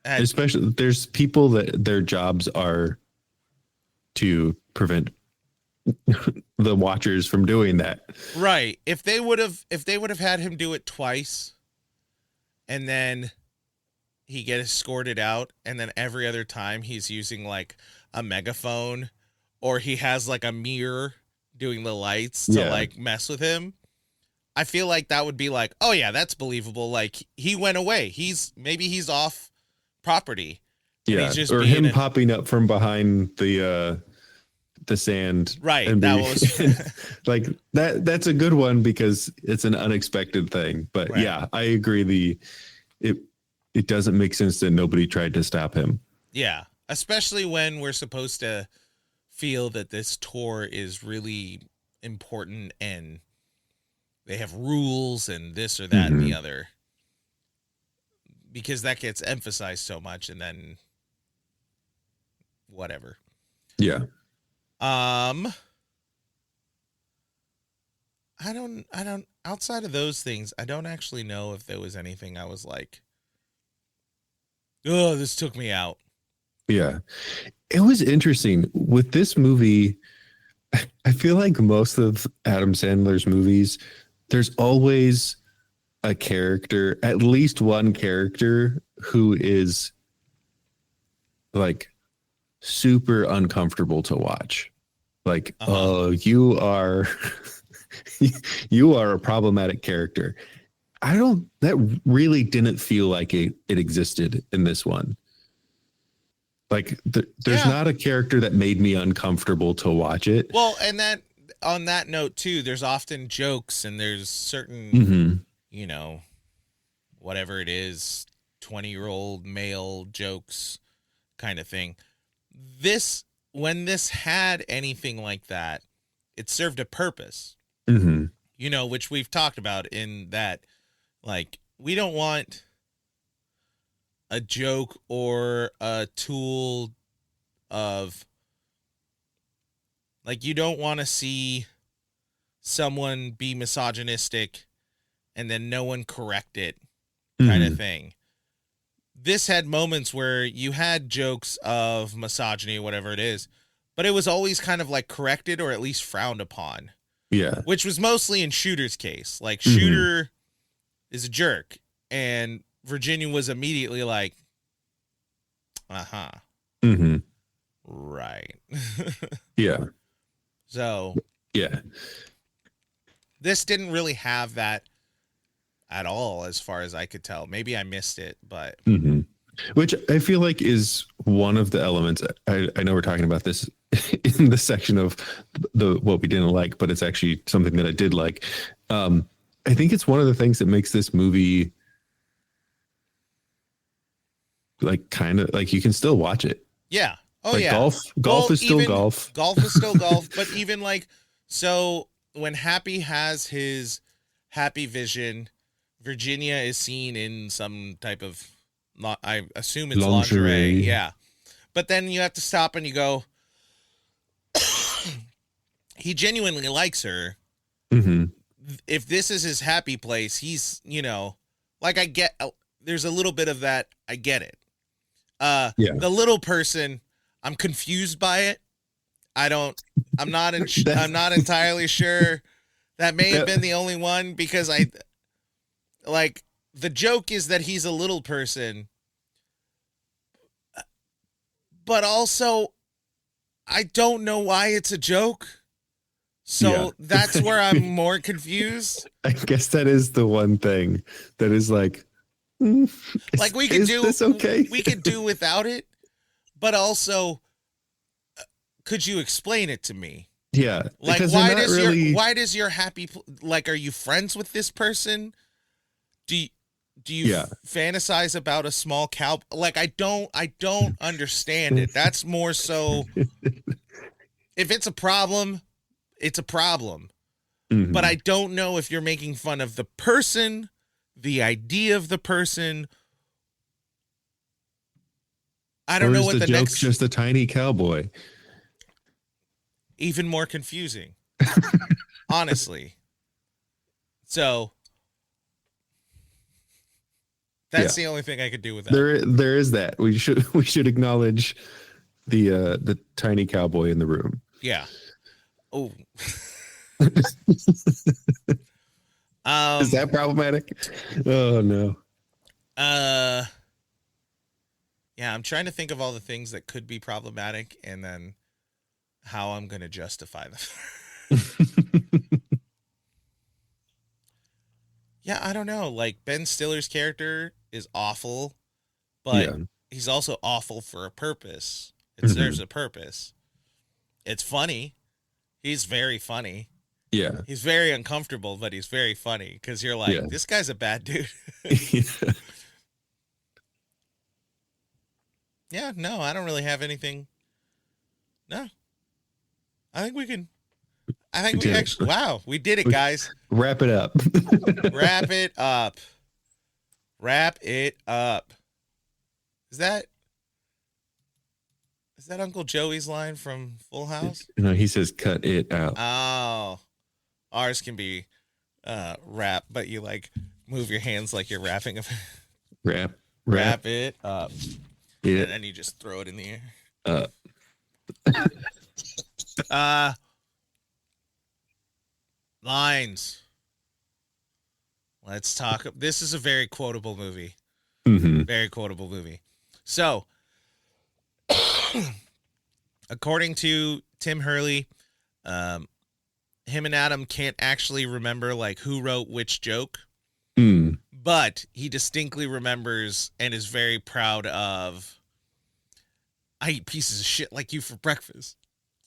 Especially there's people that their jobs are to prevent the watchers from doing that. Right. If they would have had him do it twice and then he get escorted out and then every other time he's using like a megaphone or he has like a mirror doing the lights to like mess with him, I feel like that would be like, oh yeah, that's believable. Like he went away. Maybe he's off property. Yeah. He's just or him popping up from behind the sand. Right. And that was like that's a good one because it's an unexpected thing. But right. Yeah, I agree. It doesn't make sense that nobody tried to stop him. Yeah. Especially when we're supposed to feel that this tour is really important and they have rules and this or that and the other, because that gets emphasized so much and then whatever. Yeah. Um, I don't, outside of those things, I don't actually know if there was anything I was like, oh, this took me out. Yeah. It was interesting with this movie. I feel like most of Adam Sandler's movies, there's always a character, at least one character who is like super uncomfortable to watch. Like, oh, you are you are a problematic character. That really didn't feel like it existed in this one. Like there's not a character that made me uncomfortable to watch it. Well, and that on that note too, there's often jokes and there's certain, you know, whatever it is, 20-year-old male jokes kind of thing. When this had anything like that, it served a purpose, you know, which we've talked about in that, like, we don't want a joke or a tool of, like, you don't want to see someone be misogynistic and then no one correct it kind of thing. This had moments where you had jokes of misogyny, whatever it is, but it was always kind of like corrected or at least frowned upon. Yeah. Which was mostly in Shooter's case. Like, Shooter is a jerk, and Virginia was immediately like, right. Yeah. So, yeah. This didn't really have that at all, as far as I could tell. Maybe I missed it, but which I feel like is one of the elements. I know we're talking about this in the section of what we didn't like, but it's actually something that I did like. I think it's one of the things that makes this movie like kind of like you can still watch it. Yeah. Oh, like yeah. Golf is still golf. Golf is still golf. But even like, so when Happy has his Happy Vision, Virginia is seen in some type of, I assume it's lingerie. Yeah. But then you have to stop and you go, he genuinely likes her. If this is his happy place, he's, you know, like, I get, there's a little bit of that. I get it. The little person, I'm confused by it. I'm not entirely sure. That may have been the only one, because like, the joke is that he's a little person, but also I don't know why it's a joke. So that's where I'm more confused. I guess that is the one thing that is like, like, we could do this okay? We could do without it, but also, could you explain it to me? Yeah. Like, why does your happy, like, are you friends with this person? Do you fantasize about a small cow? Like, I don't understand it. That's more so, if it's a problem, it's a problem. But I don't know if you're making fun of the person, the idea of the person. I don't know what the joke's just a tiny cowboy. Even more confusing, honestly. So that's the only thing I could do with that. There is that. We should acknowledge the tiny cowboy in the room. Yeah. Oh. Is that problematic? Oh no. Yeah, I'm trying to think of all the things that could be problematic and then how I'm going to justify them. Yeah, I don't know. Like, Ben Stiller's character is awful, but he's also awful for a purpose. It serves a purpose. It's funny. He's very funny. Yeah. He's very uncomfortable, but he's very funny, because you're like, this guy's a bad dude. Yeah, no, I don't really have anything. No. I think we can. I think we actually. Wow, we did it, guys. Wrap it up. Wrap it up. Wrap it up. Is Is that Uncle Joey's line from Full House? No, he says cut it out. Oh, ours can be rap, but you like move your hands like you're rapping. Wrap It up, it and then you just throw it in the air. up. Lines. Let's talk. This is a very quotable movie. Mm-hmm. Very quotable movie. So, according to Tim Herlihy, him and Adam can't actually remember like who wrote which joke, but he distinctly remembers and is very proud of. I eat pieces of shit like you for breakfast.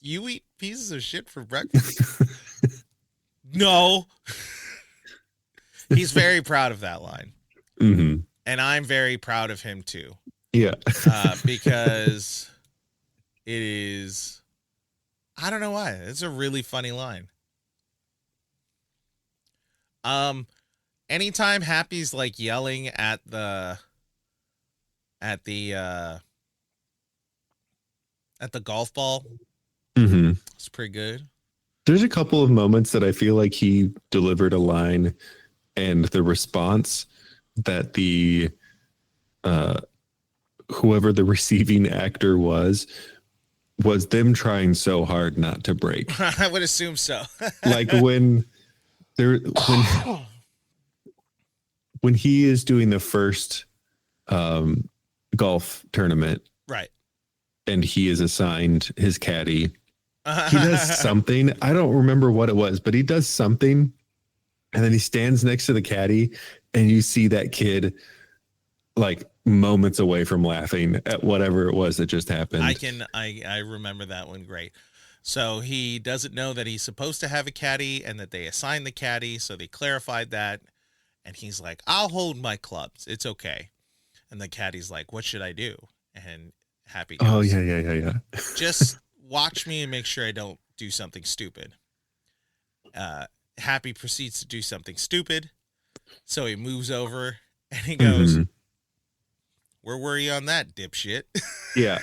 You eat pieces of shit for breakfast? No. He's very proud of that line. Mm-hmm. And I'm very proud of him too. Yeah. Because it is, I don't know why. It's a really funny line. Anytime Happy's like yelling at the golf ball, it's pretty good. There's a couple of moments that I feel like he delivered a line and the response that the whoever the receiving actor was them trying so hard not to break. I would assume so. Like when he is doing the first golf tournament, right, and he is assigned his caddy, he does something. I don't remember what it was, but he does something, and then he stands next to the caddy, and you see that kid like moments away from laughing at whatever it was that just happened. I remember that one great. So he doesn't know that he's supposed to have a caddy and that they assigned the caddy, so they clarified that, and he's like, I'll hold my clubs, it's okay. And the caddy's like, what should I do? And Happy goes, oh yeah just watch me and make sure I don't do something stupid. Happy proceeds to do something stupid, so he moves over and he goes, where were you on that, dipshit? Yeah.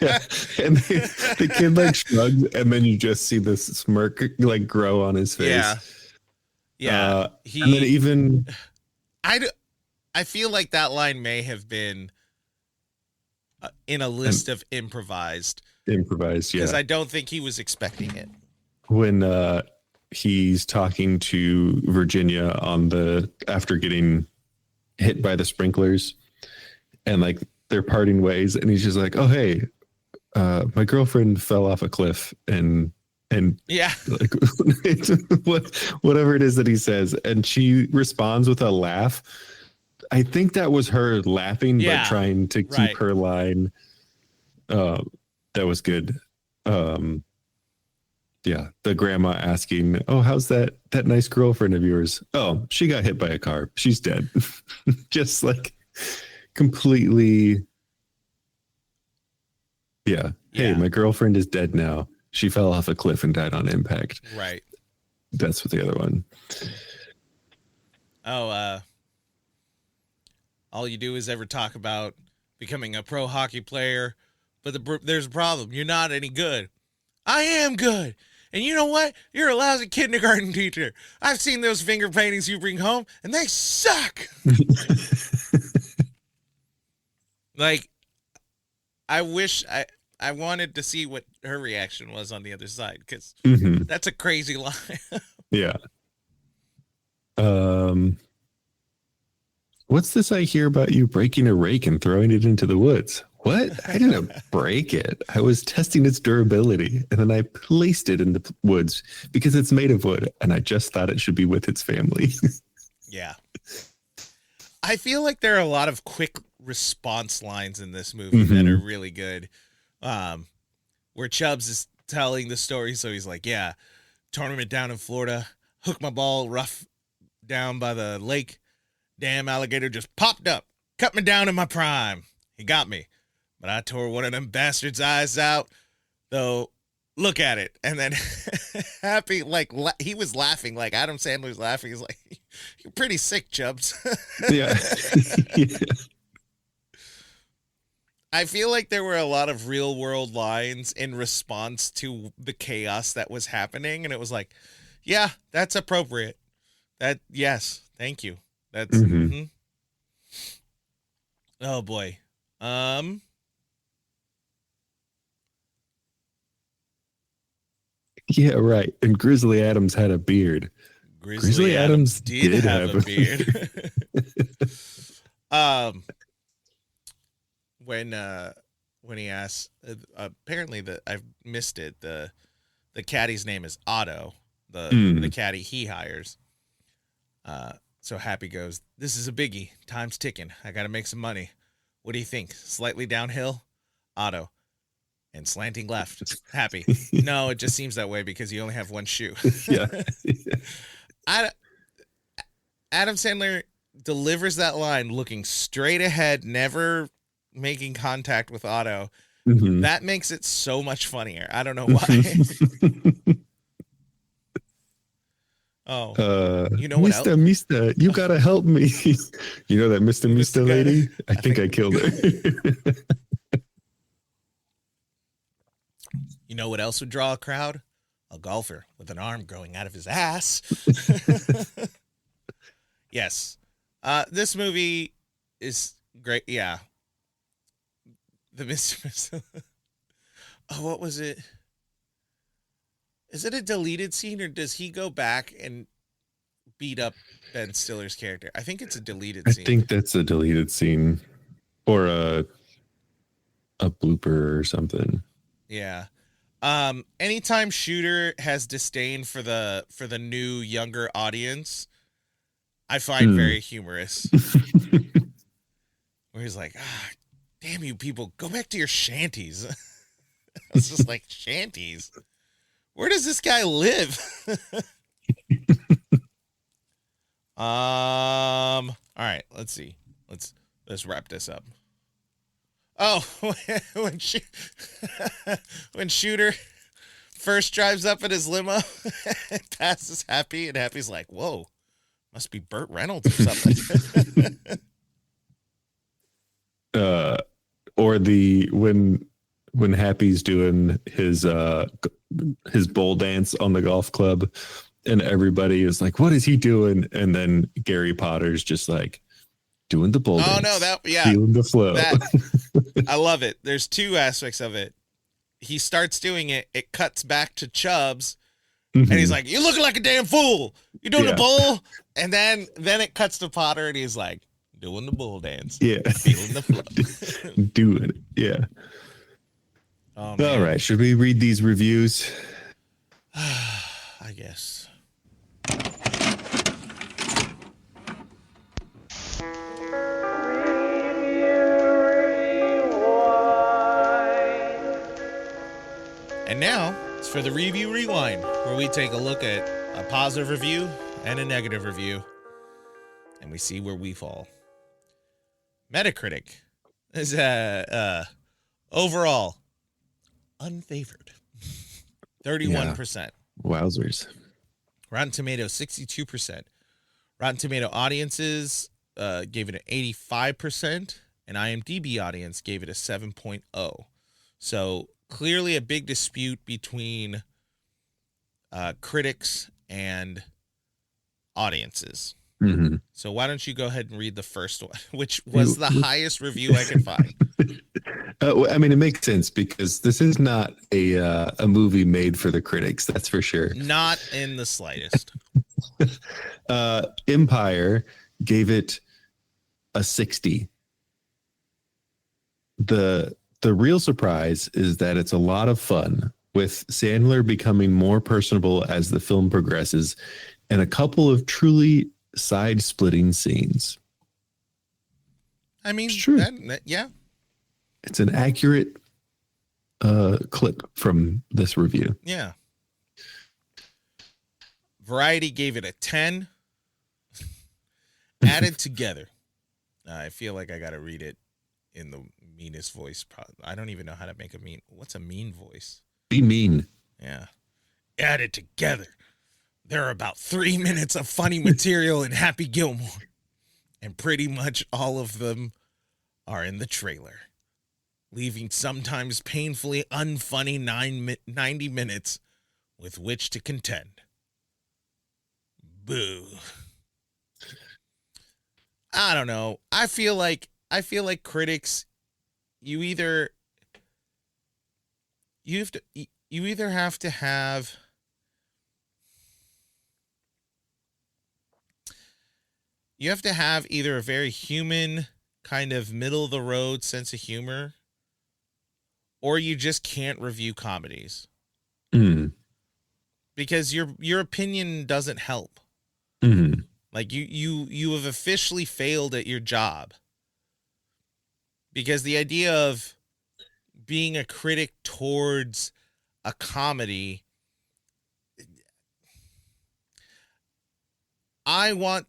Yeah. And the kid like shrugs, and then you just see this smirk like grow on his face. Yeah. And then even I feel like that line may have been in a list of improvised. Yeah. Because I don't think he was expecting it. When he's talking to Virginia after getting hit by the sprinklers, and like they're parting ways, and he's just like, oh hey, my girlfriend fell off a cliff, and yeah, like whatever it is that he says, and she responds with a laugh. I think that was her laughing, but trying to keep her line. That was good. Yeah, the grandma asking, oh, how's that nice girlfriend of yours? Oh, she got hit by a car, she's dead. Just like completely. Yeah. Hey, my girlfriend is dead now. She fell off a cliff and died on impact. Right. That's what the other one. Oh, all you do is ever talk about becoming a pro hockey player, but there's a problem. You're not any good. I am good. And you know what? You're a lousy kindergarten teacher. I've seen those finger paintings you bring home, and they suck. Like, I wish I wanted to see what her reaction was on the other side, because that's a crazy line. Yeah. What's this I hear about you breaking a rake and throwing it into the woods? What? I didn't break it. I was testing its durability, and then I placed it in the woods because it's made of wood, and I just thought it should be with its family. Yeah. I feel like there are a lot of quick response lines in this movie that are really good. Where Chubbs is telling the story, so he's like, yeah, tournament down in Florida, hooked my ball rough down by the lake. Damn alligator just popped up, cut me down in my prime. He got me, but I tore one of them bastards' eyes out, though. Look at it. And then Happy, like, he was laughing, like Adam Sandler's laughing. He's like, you're pretty sick, Chubbs. Yeah. Yeah. I feel like there were a lot of real world lines in response to the chaos that was happening, and it was like, yeah, that's appropriate. Yes, thank you. That's Mhm. Oh boy. Yeah, right. And Grizzly Adams had a beard. Grizzly Adams did have a a beard. um when he asks, apparently I've missed it, the caddy's name is Otto, the caddy he hires. So Happy goes, "This is a biggie. Time's ticking. I got to make some money. What do you think? Slightly downhill?" Otto, "And slanting left." Happy, "No, it just seems that way because you only have one shoe." Yeah. Adam Sandler delivers that line looking straight ahead, never making contact with Otto. Mhm. That makes it so much funnier. I don't know why. Oh, you know what Mr. Mister, you gotta help me. You know that Mr. Mister guy- lady? I think I killed her. You know what else would draw a crowd? A golfer with an arm growing out of his ass. Yes. This movie is great. Yeah. The Mr. Oh, what was it? Is it a deleted scene, or does he go back and beat up Ben Stiller's character? I think it's a deleted I scene. think that's a deleted scene or a blooper or something. Yeah. Anytime Shooter has disdain for the new younger audience, I find very humorous. Where he's like, damn you people, go back to your shanties. It's just like, shanties? Where does this guy live? All right, let's see. Let's wrap this up. Oh, when Shooter first drives up in his limo and passes Happy, and Happy's like, "Whoa, must be Burt Reynolds or something." Or when Happy's doing his bowl dance on the golf club, and everybody is like, "What is he doing?" And then Gary Potter's just like doing the bowl dance. Oh no, feeling the flow. I love it. There's two aspects of it. He starts doing it. It cuts back to Chubbs, and he's like, "You're looking like a damn fool. You're doing a bowl." And then it cuts to Potter, and he's like, doing the bull dance. Yeah. Feeling the flow. Doing it. Yeah. Oh, man. All right. Should we read these reviews? I guess. And now it's for the Review Rewind, where we take a look at a positive review and a negative review, and we see where we fall. Metacritic is overall unfavored, 31%. Wowzers. Rotten Tomatoes 62%. Rotten Tomato audiences gave it an 85%, and IMDb audience gave it a 7.0. So clearly a big dispute between critics and audiences. Mm-hmm. So why don't you go ahead and read the first one, which was the highest review I could find. I mean, it makes sense because this is not a movie made for the critics. That's for sure. Not in the slightest. Empire gave it a 60. The real surprise is that it's a lot of fun, with Sandler becoming more personable as the film progresses, and a couple of truly side-splitting scenes. I mean, It's true. Yeah. It's an accurate clip from this review. Yeah. Variety gave it a 10. Added together. I feel like I got to read it in the meanest voice. I don't even know how to make a mean. What's a mean voice? Be mean. Yeah. Added together. There are about 3 minutes of funny material in Happy Gilmore, and pretty much all of them are in the trailer. leaving sometimes painfully unfunny 90 minutes with which to contend. Boo. I don't know. I feel like critics, you either have to have either a very human kind of middle of the road sense of humor, or you just can't review comedies. Because your opinion doesn't help. Like you have officially failed at your job. Because the idea of being a critic towards a comedy, I want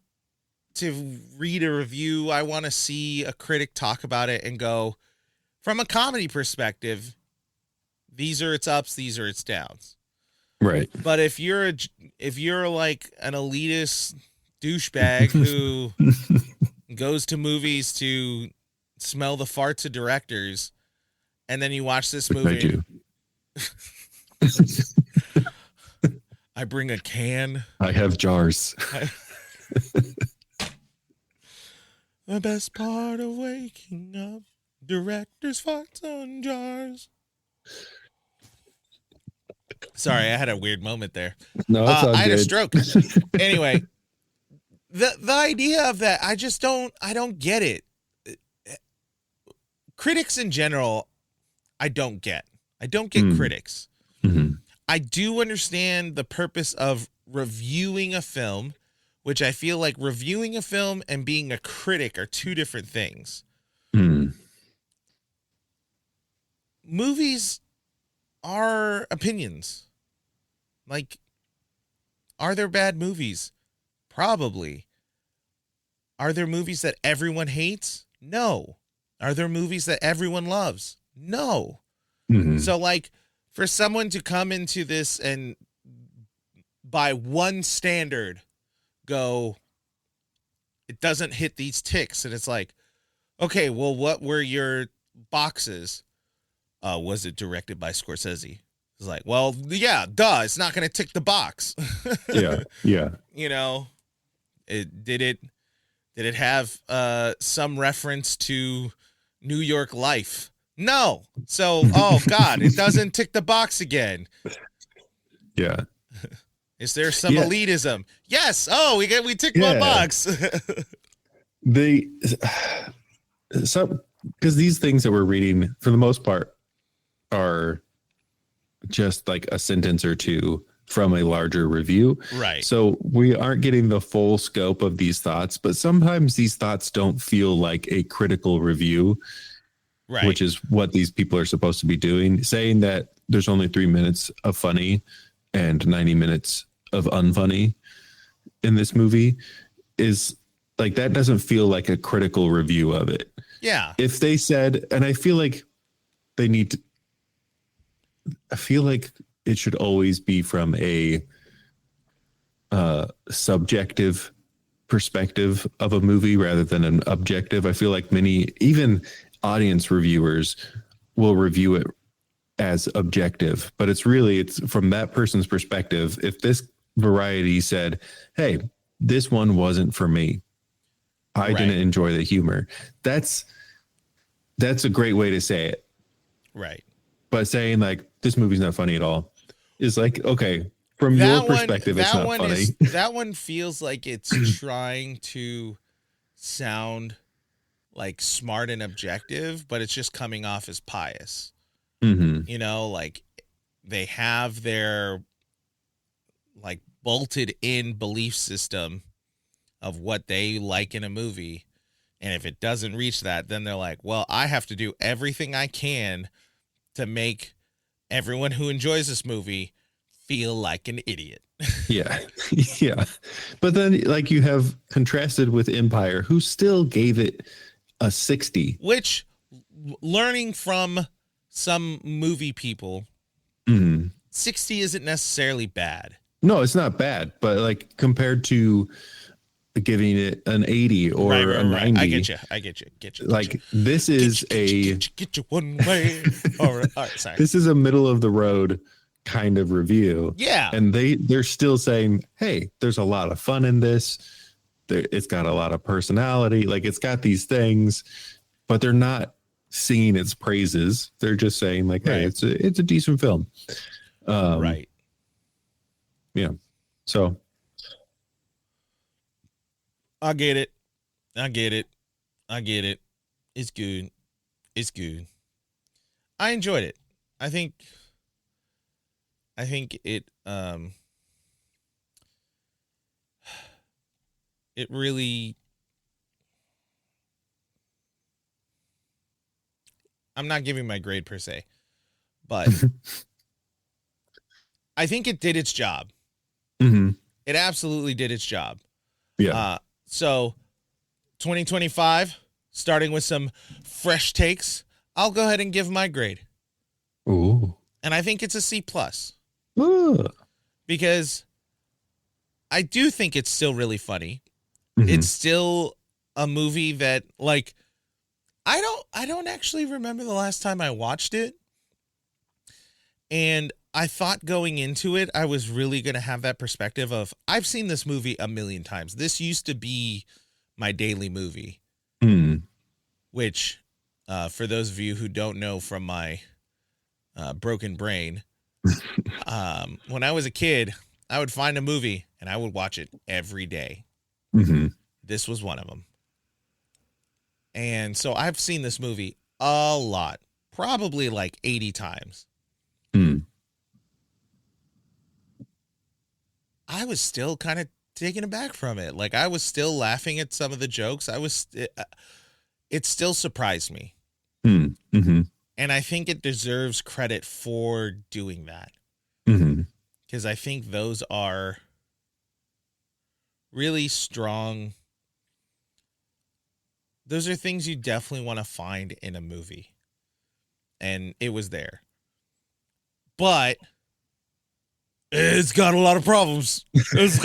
to read a review. I want to see a critic talk about it and go, from a comedy perspective, these are its ups, these are its downs. Right. But if you're like an elitist douchebag who goes to movies to smell the farts of directors, and then you watch this movie, I bring a can. I have jars. The best part of waking up, director's farts on jars. Sorry, I had a weird moment there. No, it's all I had good. a stroke. Anyway, the idea of that, I don't get it. Critics in general, I don't get. I don't get critics. I do understand the purpose of reviewing a film, which I feel like reviewing a film and being a critic are two different things. Movies are opinions. Like, are there bad movies? Probably. Are there movies that everyone hates? No. Are there movies that everyone loves? No. So, like, for someone to come into this and by one standard go, it doesn't hit these ticks, and it's like, okay, well, what were your boxes? Was it directed by Scorsese? It's like, well, yeah, duh, it's not going to tick the box. Yeah. You know, did it have some reference to New York life? No. So, oh God, it doesn't tick the box again. Yeah. Is there some elitism? Yes. Oh, we ticked one box. Because these things that we're reading, for the most part, are just like a sentence or two from a larger review. Right. So we aren't getting the full scope of these thoughts, but sometimes these thoughts don't feel like a critical review, Right. which is what these people are supposed to be doing. Saying that there's only 3 minutes of funny and 90 minutes of unfunny in this movie is like, that doesn't feel like a critical review of it. Yeah. If they said, and I feel like they need to, I feel like it should always be from a subjective perspective of a movie rather than an objective. I feel like many, even audience reviewers, will review it as objective, but it's from that person's perspective. If this Variety said, hey, this one wasn't for me, I didn't enjoy the humor, that's a great way to say it. Right. But saying like, this movie's not funny at all is like, okay, from your perspective, it's not funny. That one feels like it's trying to sound like smart and objective, but it's just coming off as pious. You know, like they have their like bolted in belief system of what they like in a movie. And if it doesn't reach that, then they're like, well, I have to do everything I can to make everyone who enjoys this movie feel like an idiot. Yeah. But then like you have contrasted with Empire, who still gave it a 60. Which, learning from some movie people, 60 isn't necessarily bad. No, it's not bad. But like compared to giving it an 80 or a 90. I get you. Like this is get you one way. All right, sorry. This is a middle of the road kind of review. Yeah. And they're still saying, hey, there's a lot of fun in this. It's got a lot of personality. Like it's got these things, but they're not singing its praises. They're just saying like, hey, it's a decent film. Right. Yeah. So I get it. It's good. I enjoyed it. I think it it really, I'm not giving my grade per se, but I think it did its job. mm-hmm. It absolutely did its job. Yeah. So 2025, starting with some fresh takes, I'll go ahead and give my grade. Ooh. And I think it's a C+. Ooh. Because I do think it's still really funny. Mm-hmm. It's still a movie that, like, I don't actually remember the last time I watched it. And I thought going into it, I was really going to have that perspective of, I've seen this movie a million times. This used to be my daily movie, which, for those of you who don't know from my broken brain, when I was a kid, I would find a movie and I would watch it every day. Mm-hmm. This was one of them. And so I've seen this movie a lot, probably like 80 times. I was still kind of taken aback from it. Like I was still laughing at some of the jokes. It still surprised me. Mm-hmm. And I think it deserves credit for doing that. Mm-hmm. Because I think those are really strong. Those are things you definitely want to find in a movie. And it was there. But it's got a lot of problems. It's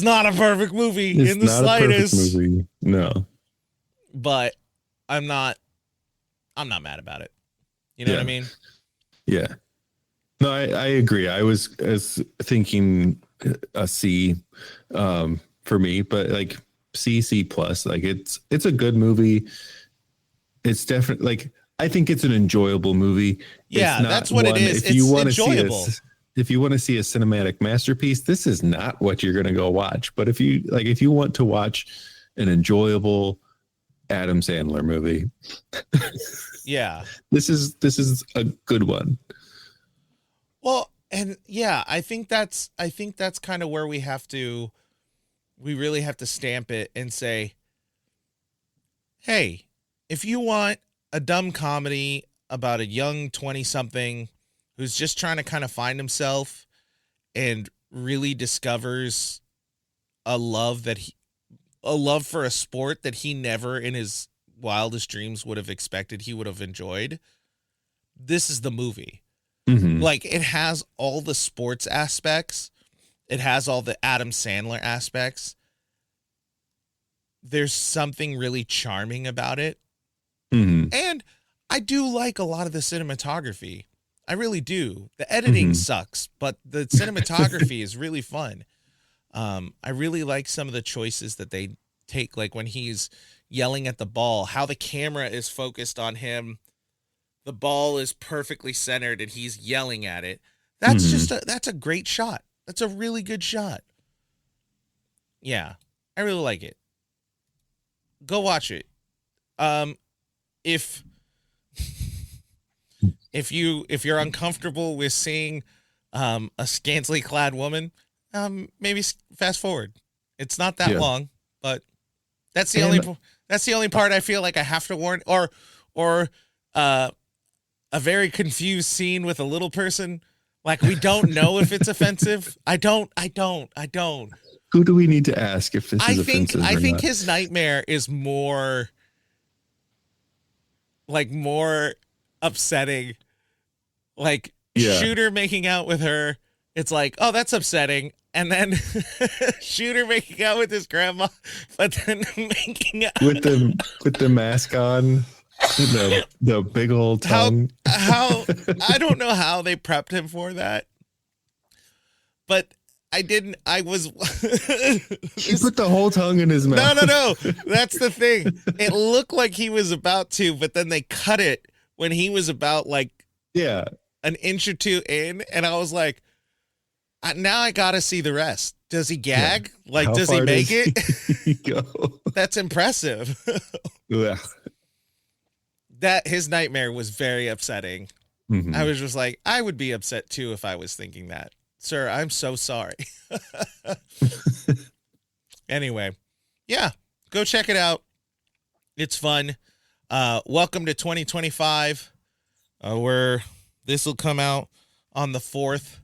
not a perfect movie in the slightest. A perfect movie. No. But I'm not mad about it. You know what I mean? Yeah. No, I agree. I was thinking a C for me, but like C plus. Like it's a good movie. It's definitely like I think it's an enjoyable movie. Yeah, that's what it is. It's enjoyable. If you want to see a cinematic masterpiece, this is not what you're going to go watch. But if you want to watch an enjoyable Adam Sandler movie, yeah, this is a good one. Well, and yeah, I think that's kind of where we really have to stamp it and say, hey, if you want a dumb comedy about a young 20-something who's just trying to kind of find himself and really discovers a love for a sport that he never in his wildest dreams would have expected he would have enjoyed, this is the movie. Mm-hmm. Like, it has all the sports aspects. It has all the Adam Sandler aspects. There's something really charming about it. Mm-hmm. And I do like a lot of the cinematography. I really do. The editing sucks, but the cinematography is really fun. I really like some of the choices that they take, like when he's yelling at the ball, how the camera is focused on him. The ball is perfectly centered and he's yelling at it. That's that's a great shot. That's a really good shot. Yeah, I really like it. Go watch it. If you're uncomfortable with seeing a scantily clad woman, maybe fast forward. It's not that long, but that's the only part I feel like I have to warn, or a very confused scene with a little person. Like, we don't know if it's offensive. I don't. Who do we need to ask if this is offensive or I think not? his nightmare is more upsetting. Like, Shooter making out with her. It's like, oh, that's upsetting. and then Shooter making out with his grandma, but then making out with the mask on, the big old tongue. How I don't know how they prepped him for that, but I was. He put the whole tongue in his mouth. No. That's the thing. It looked like he was about to, but then they cut it when he was about like an inch or two in, and I was like, now I gotta see the rest. Does he gag? Yeah. Like, does he make it? That's impressive. That his nightmare was very upsetting. Mm-hmm. I was just like, I would be upset too if I was thinking that. Sir, I'm so sorry. Anyway, yeah, go check it out. It's fun. Welcome to 2025. This will come out on the 4th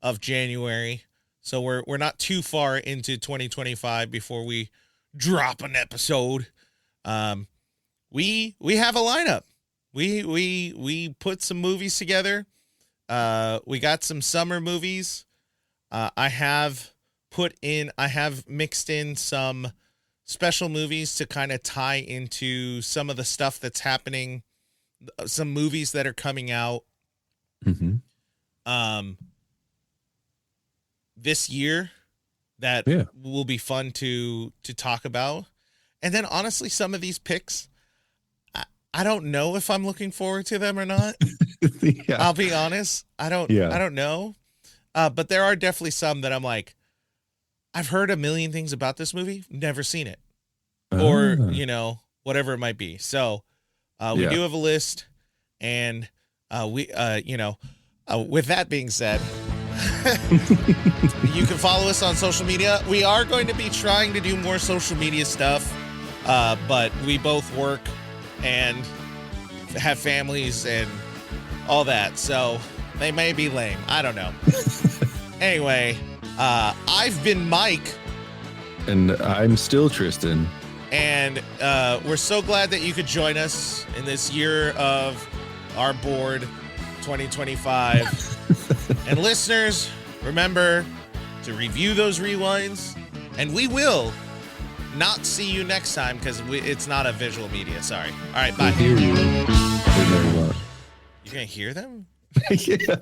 of January. So we're not too far into 2025 before we drop an episode. We have a lineup. We put some movies together. We got some summer movies. I have mixed in some special movies to kind of tie into some of the stuff that's happening, some movies that are coming out this year that will be fun to talk about. And then honestly, some of these picks, I don't know if I'm looking forward to them or not. I'll be honest. I don't know. But there are definitely some that I'm like, I've heard a million things about this movie, never seen it. Or, whatever it might be. So we do have a list, and with that being said, you can follow us on social media. We are going to be trying to do more social media stuff, but we both work and have families and all that, so they may be lame. I don't know. Anyway, I've been Mike. And I'm still Tristan. And we're so glad that you could join us in this year of our board 2025. And listeners, remember to review those rewinds, and we will not see you next time because it's not a visual media. Sorry. All right, bye. Hear you. You gonna hear them? Yeah.